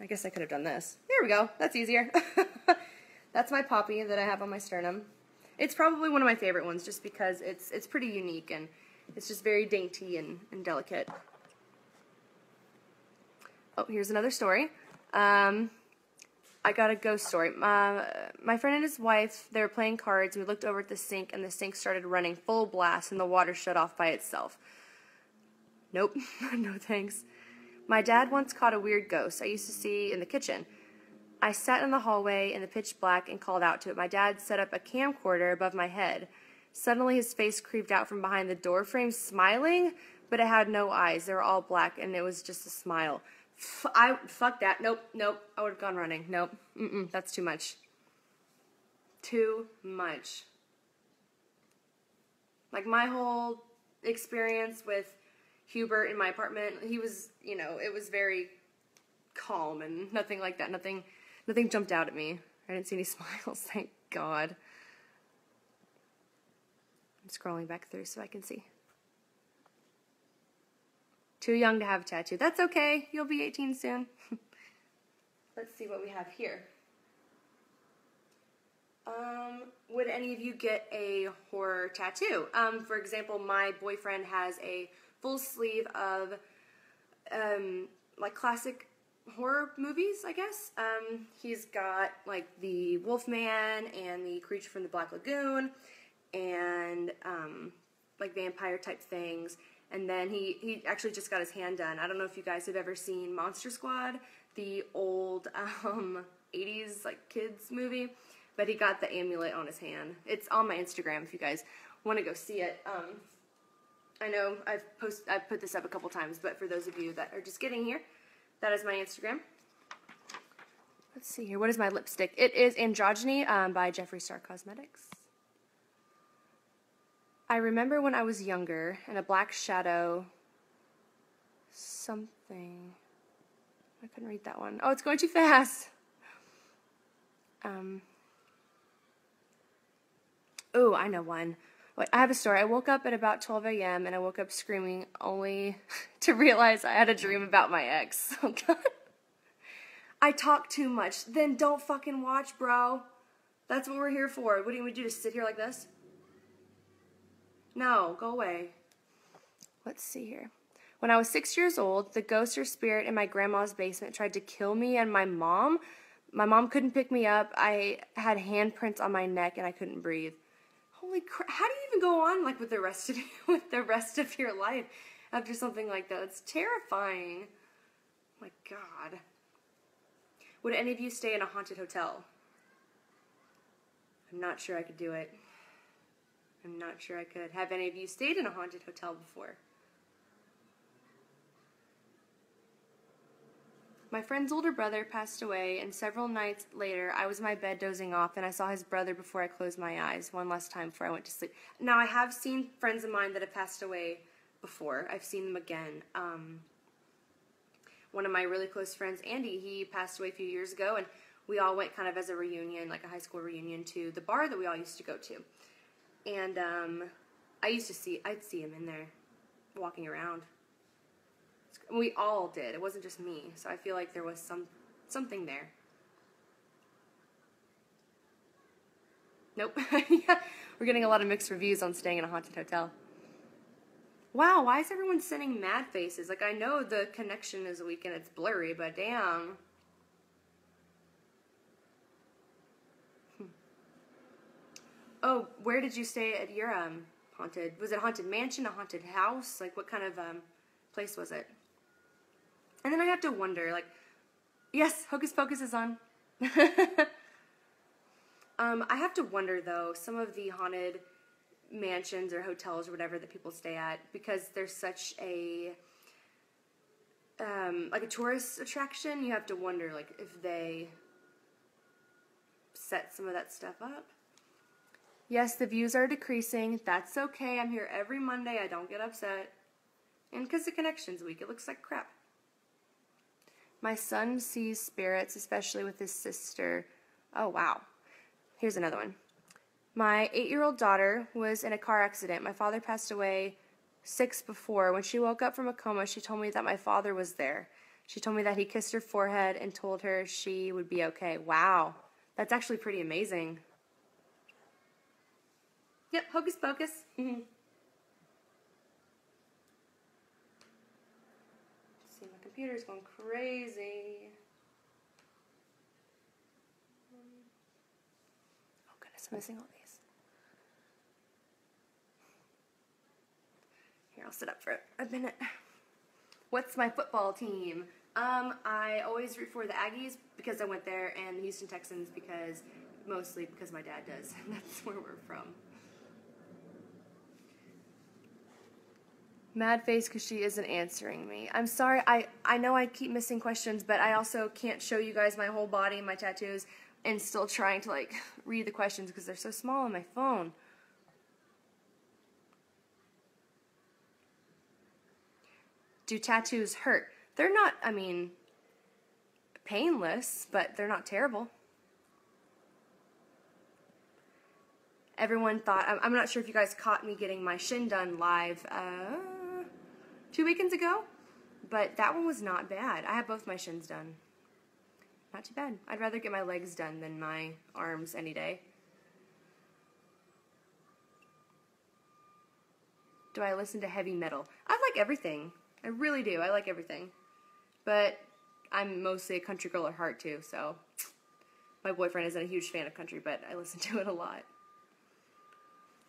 I guess I could have done this. There we go. That's easier. That's my poppy that I have on my sternum. It's probably one of my favorite ones just because it's pretty unique and it's just very dainty and delicate. Oh, here's another story. I got a ghost story. My friend and his wife, they were playing cards. We looked over at the sink and the sink started running full blast and the water shut off by itself. Nope. No thanks. My dad once caught a weird ghost I used to see in the kitchen. I sat in the hallway in the pitch black and called out to it. My dad set up a camcorder above my head. Suddenly his face creeped out from behind the door frame, smiling, but it had no eyes. They were all black, and it was just a smile. Fuck that. Nope. I would have gone running. Nope. That's too much. Too much. Like, my whole experience with Hubert in my apartment, he was, it was very calm and nothing like that. Nothing jumped out at me. I didn't see any smiles, thank God. I'm scrolling back through so I can see. Too young to have a tattoo. That's okay. You'll be 18 soon. Let's see what we have here. Would any of you get a horror tattoo? For example, my boyfriend has a full sleeve of like classic horror movies, I guess. He's got like the Wolfman and the Creature from the Black Lagoon and like vampire type things. And then he actually just got his hand done. I don't know if you guys have ever seen Monster Squad, the old 80s like kids movie. but he got the amulet on his hand. It's on my Instagram if you guys want to go see it. I know I've put this up a couple times, but for those of you that are just getting here, that is my Instagram. Let's see here. What is my lipstick? It is Androgyny by Jeffree Star Cosmetics. I remember when I was younger, and a black shadow, something. I couldn't read that one. Oh, it's going too fast. Oh, I know one. Wait, I have a story. I woke up at about 12 a.m. and I woke up screaming only to realize I had a dream about my ex. Oh, God. I talk too much. Then don't fucking watch, bro. That's what we're here for. What do you want me to do? Just sit here like this? No, go away. Let's see here. When I was 6 years old, the ghost or spirit in my grandma's basement tried to kill me and my mom. My mom couldn't pick me up. I had handprints on my neck and I couldn't breathe. Holy crap! How do you even go on like with the rest of your life after something like that? It's terrifying. Oh my God. Would any of you stay in a haunted hotel? I'm not sure I could do it. I'm not sure I could. Have any of you stayed in a haunted hotel before? My friend's older brother passed away, and several nights later, I was in my bed dozing off, and I saw his brother before I closed my eyes one last time before I went to sleep. Now, I have seen friends of mine that have passed away before. I've seen them again. One of my really close friends, Andy, he passed away a few years ago, and we all went kind of as a reunion, like a high school reunion, to the bar that we all used to go to. And I'd see him in there walking around. We all did. It wasn't just me. So I feel like there was something there. Nope. Yeah, we're getting a lot of mixed reviews on staying in a haunted hotel. Wow, why is everyone sending mad faces? Like, I know the connection is weak and it's blurry, but damn. Oh, where did you stay at your haunted? Was it a haunted mansion, a haunted house? Like, what kind of place was it? And then I have to wonder, like, yes, Hocus Pocus is on. I have to wonder, though, some of the haunted mansions or hotels or whatever that people stay at, because there's such a, like a tourist attraction, you have to wonder, like, if they set some of that stuff up. Yes, the views are decreasing. That's okay. I'm here every Monday. I don't get upset. And because the connection's weak, it looks like crap. My son sees spirits, especially with his sister. Oh, wow. Here's another one. My 8-year-old daughter was in a car accident. My father passed away 6 before. When she woke up from a coma, she told me that my father was there. She told me that he kissed her forehead and told her she would be okay. Wow. That's actually pretty amazing. Yep, Hocus Pocus. See, my computer's going crazy. Oh goodness, I'm missing all these. Here, I'll sit up for a minute. What's my football team? I always root for the Aggies because I went there, and the Houston Texans mostly because my dad does. That's where we're from. Mad face because she isn't answering me. I'm sorry, I know I keep missing questions, but I also can't show you guys my whole body and my tattoos and still trying to, like, read the questions because they're so small on my phone. Do tattoos hurt? They're not, I mean, painless, but they're not terrible. Everyone thought, I'm not sure if you guys caught me getting my shin done live 2 weekends ago, but that one was not bad. I have both my shins done. Not too bad. I'd rather get my legs done than my arms any day. Do I listen to heavy metal? I like everything. I really do. I like everything. But I'm mostly a country girl at heart too, so my boyfriend isn't a huge fan of country, but I listen to it a lot.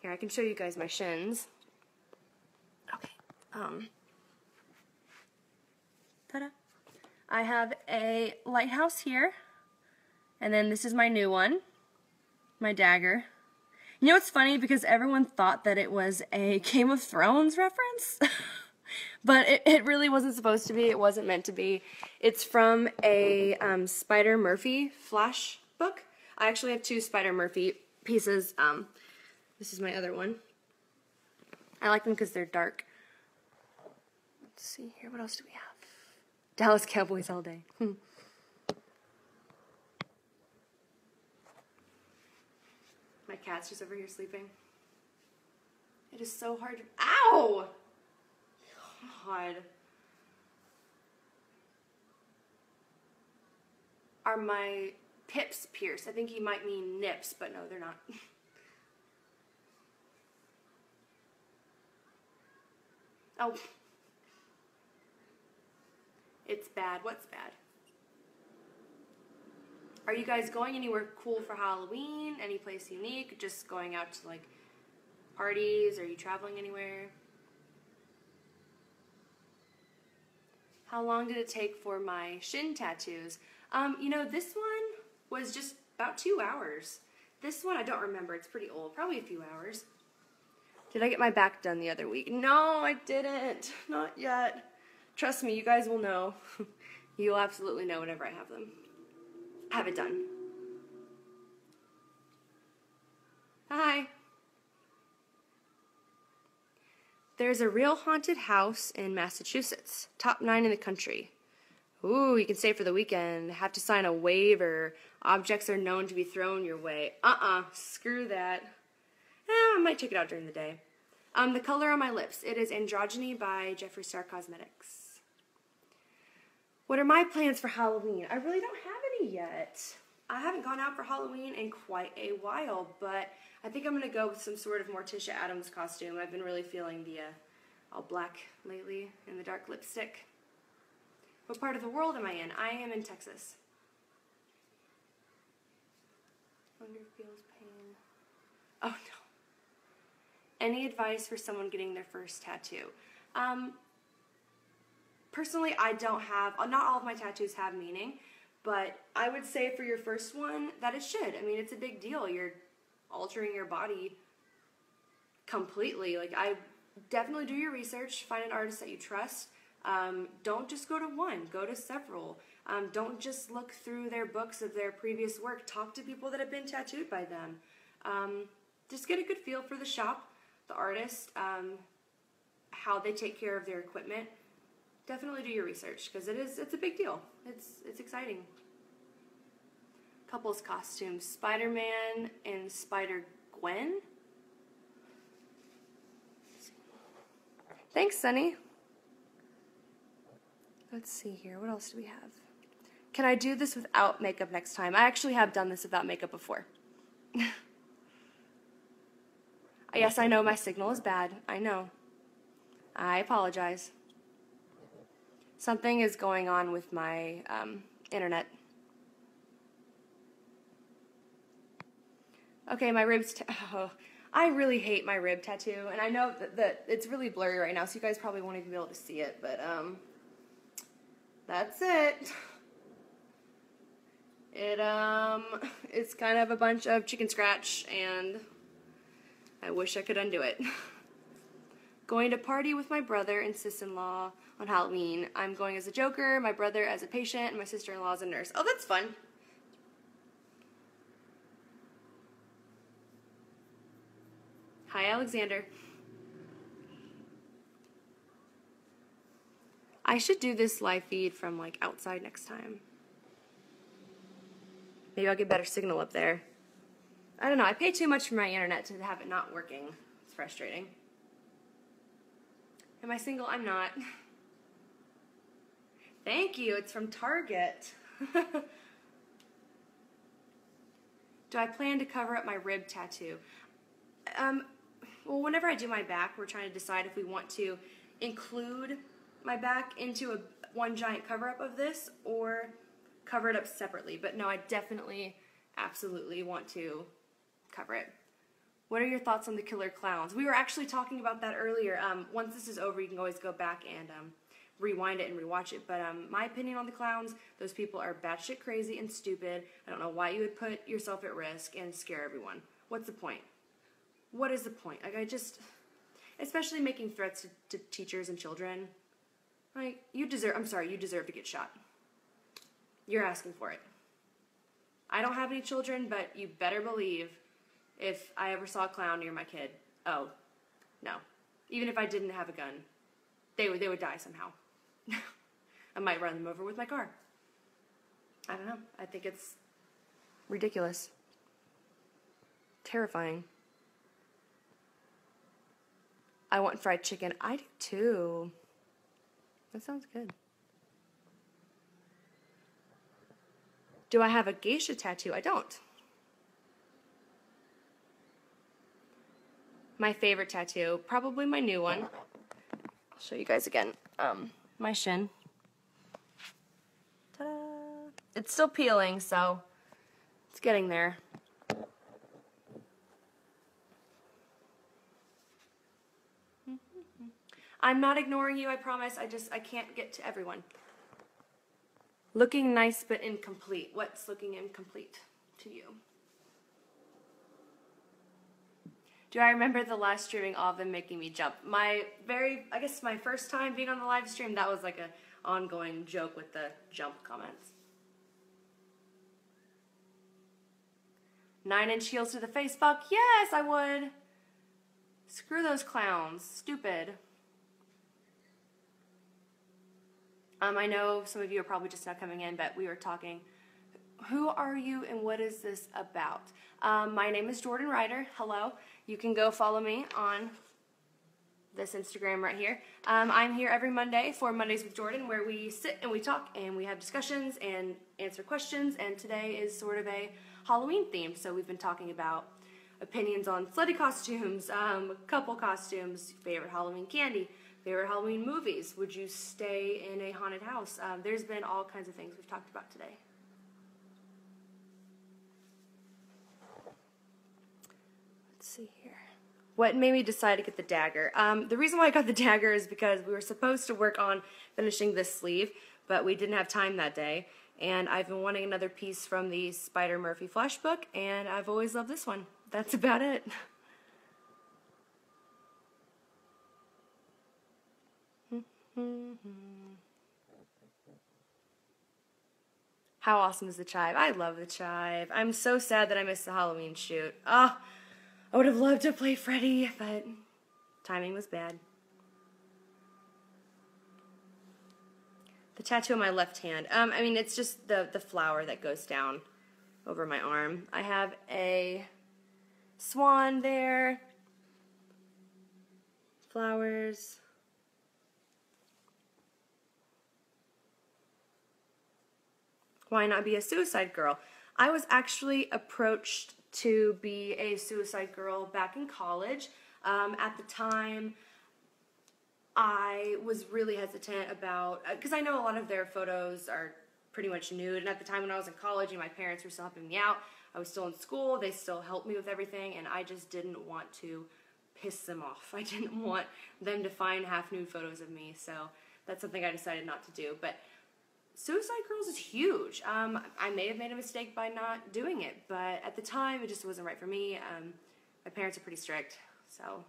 Here, I can show you guys my shins. Okay. Ta-da. I have a lighthouse here, and then this is my new one. my dagger. You know what's funny? Because everyone thought that it was a Game of Thrones reference. But it really wasn't supposed to be. It wasn't meant to be. It's from a Spider Murphy Flash book. I actually have 2 Spider Murphy pieces. This is my other one. I like them because they're dark. Let's see here. What else do we have? Dallas Cowboys all day. My cat's just over here sleeping. It is so hard to... Ow! God. Are my pips pierced? I think he might mean nips, but no, they're not. Oh. It's bad. What's bad? Are you guys going anywhere cool for Halloween? Any place unique? Just going out to, like, parties? Are you traveling anywhere? How long did it take for my shin tattoos? You know, this one was just about 2 hours. This one, I don't remember. It's pretty old. Probably a few hours. Did I get my back done the other week? No, I didn't. Not yet. Trust me, you guys will know. You'll absolutely know whenever I have them. Have it done. Hi. There's a real haunted house in Massachusetts. Top 9 in the country. Ooh, you can stay for the weekend. Have to sign a waiver. Objects are known to be thrown your way. Screw that. I might check it out during the day. The color on my lips. It is Androgyny by Jeffree Star Cosmetics. What are my plans for Halloween? I really don't have any yet. I haven't gone out for Halloween in quite a while, but I think I'm going to go with some sort of Morticia Addams costume. I've been really feeling the all black lately and the dark lipstick. What part of the world am I in? I am in Texas. Wonder feels pain. Oh no. Any advice for someone getting their first tattoo? Personally, I don't have, not all of my tattoos have meaning, but I would say for your first one that it should. I mean, it's a big deal. You're altering your body completely. Like, I definitely do your research. Find an artist that you trust. Don't just go to one. Go to several. Don't just look through their books of their previous work. Talk to people that have been tattooed by them. Just get a good feel for the shop, the artist, how they take care of their equipment. Definitely do your research because it's a big deal. It's exciting. Couples costumes. Spider-Man and Spider-Gwen. Thanks, Sunny. Let's see here. What else do we have? Can I do this without makeup next time? I actually have done this without makeup before. Yes, I know my signal is bad. I know. I apologize. Something is going on with my internet. Okay, my ribs. Oh, I really hate my rib tattoo, and I know that it's really blurry right now, so you guys probably won't even be able to see it, but that's it. It's kind of a bunch of chicken scratch, and I wish I could undo it. Going to party with my brother and sis-in-law on Halloween. I'm going as a Joker, my brother as a patient, and my sister-in-law as a nurse. Oh, that's fun. Hi, Alexander. I should do this live feed from, like, outside next time. Maybe I'll get better signal up there. I don't know. I pay too much for my internet to have it not working. It's frustrating. Am I single? I'm not. Thank you. It's from Target. Do I plan to cover up my rib tattoo? Well, whenever I do my back, we're trying to decide if we want to include my back into one giant cover-up of this or cover it up separately. But no, I definitely, absolutely want to cover it. What are your thoughts on the killer clowns? We were actually talking about that earlier. Once this is over, you can always go back and rewind it and rewatch it. But my opinion on the clowns, those people are batshit crazy and stupid. I don't know why you would put yourself at risk and scare everyone. What's the point? What is the point? Like, I just, especially making threats to teachers and children. Like, you deserve to get shot. You're asking for it. I don't have any children, but you better believe if I ever saw a clown near my kid, oh, no. Even if I didn't have a gun, they would die somehow. I might run them over with my car. I don't know. I think it's ridiculous. Terrifying. I want fried chicken. I do too. That sounds good. Do I have a geisha tattoo? I don't. My favorite tattoo, probably my new one. I'll show you guys again. My shin. Ta-da! It's still peeling, so it's getting there. I'm not ignoring you, I promise. I can't get to everyone. Looking nice but incomplete. What's looking incomplete to you? Do I remember the live streaming, all of them making me jump? I guess my first time being on the live stream, that was like an ongoing joke with the jump comments. 9-inch heels to the face, fuck yes, I would. Screw those clowns, stupid. I know some of you are probably just now coming in, but we were talking. Who are you and what is this about? My name is Jordyn Ryder. Hello. You can go follow me on this Instagram right here. I'm here every Monday for Mondays with Jordyn, where we sit and we talk and we have discussions and answer questions. And today is sort of a Halloween theme. So we've been talking about opinions on slutty costumes, couple costumes, favorite Halloween candy, favorite Halloween movies. Would you stay in a haunted house? There's been all kinds of things we've talked about today. Let's see here. What made me decide to get the dagger? The reason why I got the dagger is because we were supposed to work on finishing this sleeve, but we didn't have time that day. And I've been wanting another piece from the Spider Murphy Flash book, and I've always loved this one. That's about it. How awesome is the chive? I love the chive. I'm so sad that I missed the Halloween shoot. Oh, I would have loved to play Freddy, but timing was bad. The tattoo on my left hand. I mean, it's just the flower that goes down over my arm. I have a swan there. Flowers. Why not be a suicide girl? I was actually approached to be a suicide girl back in college. At the time, I was really hesitant about, because I know a lot of their photos are pretty much nude, and at the time when I was in college and my parents were still helping me out, I was still in school, they still helped me with everything, and I just didn't want to piss them off. I didn't want them to find half-nude photos of me, so that's something I decided not to do. But suicide girls is huge. I may have made a mistake by not doing it, but at the time it just wasn't right for me. My parents are pretty strict, so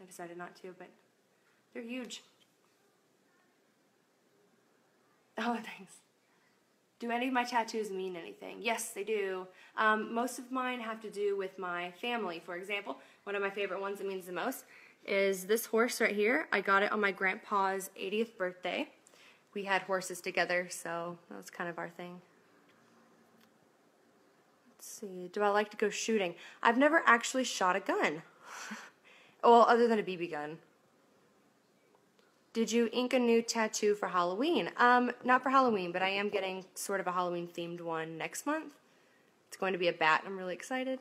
I decided not to, but they're huge. Oh, thanks. Do any of my tattoos mean anything? Yes, they do. Most of mine have to do with my family. For example, one of my favorite ones that means the most is this horse right here. I got it on my grandpa's 80th birthday. We had horses together, so that was kind of our thing. Let's see. Do I like to go shooting? I've never actually shot a gun. Well, other than a BB gun. Did you ink a new tattoo for Halloween? Not for Halloween, but I am getting sort of a Halloween-themed one next month. It's going to be a bat. I'm really excited.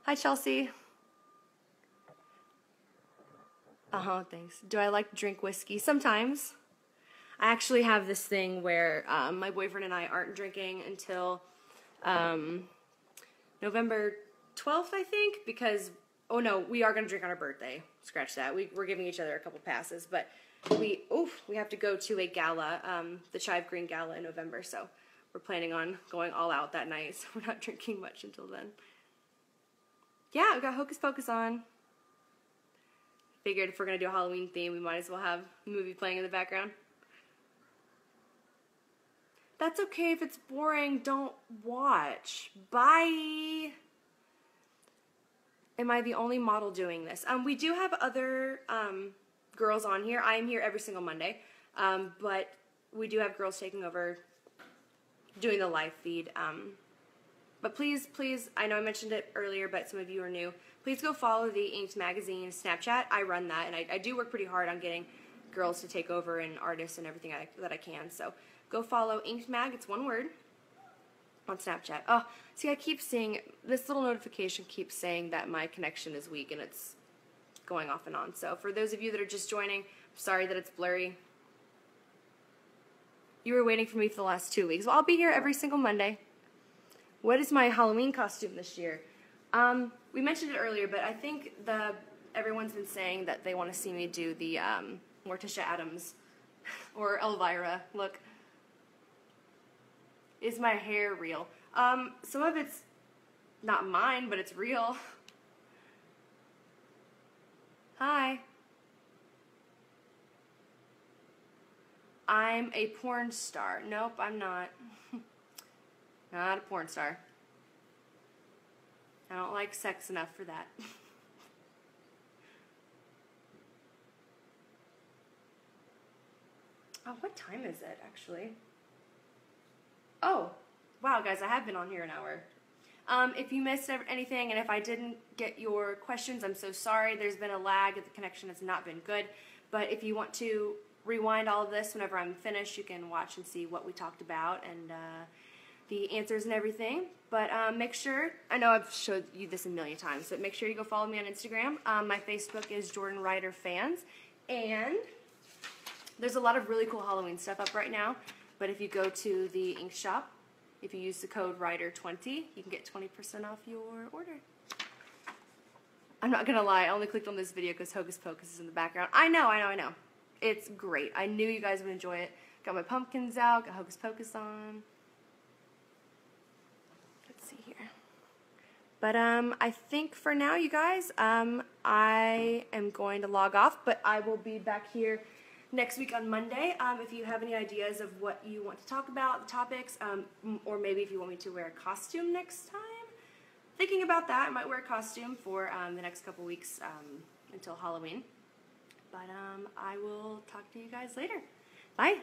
Hi, Chelsea. Thanks. Do I like to drink whiskey? Sometimes. I actually have this thing where my boyfriend and I aren't drinking until November 12th, I think, because Oh no, we are going to drink on our birthday. Scratch that. We're giving each other a couple passes, but we have to go to a gala, the Chive Green Gala in November, so we're planning on going all out that night, so we're not drinking much until then. Yeah, we got Hocus Pocus on. Figured if we're going to do a Halloween theme, we might as well have a movie playing in the background. That's okay if it's boring. Don't watch. Bye. Am I the only model doing this? We do have other girls on here. I am here every single Monday, but we do have girls taking over doing the live feed. But please, I know I mentioned it earlier, but some of you are new. Please go follow the Inked Magazine Snapchat. I run that, and I do work pretty hard on getting girls to take over and artists and everything that I can. So go follow Inked Mag. It's one word on Snapchat. Oh, see, I keep seeing this little notification keeps saying that my connection is weak, and it's going off and on. So for those of you that are just joining, I'm sorry that it's blurry. You were waiting for me for the last 2 weeks. Well, I'll be here every single Monday. What is my Halloween costume this year? We mentioned it earlier, but I think everyone's been saying that they want to see me do the Morticia Addams or Elvira look. Is my hair real? Some of it's not mine, but it's real. Hi. I'm a porn star. Nope, I'm not. Not a porn star. I don't like sex enough for that. Oh, what time is it, actually? Oh, wow, guys, I have been on here an hour. If you missed anything, and if I didn't get your questions, I'm so sorry. There's been a lag. The connection has not been good. But if you want to rewind all of this whenever I'm finished, you can watch and see what we talked about and the answers and everything. But make sure, I know I've showed you this a million times, but make sure you go follow me on Instagram. My Facebook is Jordyn Ryder Fans. And there's a lot of really cool Halloween stuff up right now. But if you go to the ink shop, if you use the code RYDER20, you can get 20% off your order. I'm not going to lie, I only clicked on this video because Hocus Pocus is in the background. I know. It's great. I knew you guys would enjoy it. Got my pumpkins out, got Hocus Pocus on. Let's see here. But I think for now, you guys, I am going to log off, but I will be back here next week on Monday. If you have any ideas of what you want to talk about, the topics, or maybe if you want me to wear a costume next time. Thinking about that, I might wear a costume for the next couple weeks until Halloween. But I will talk to you guys later. Bye.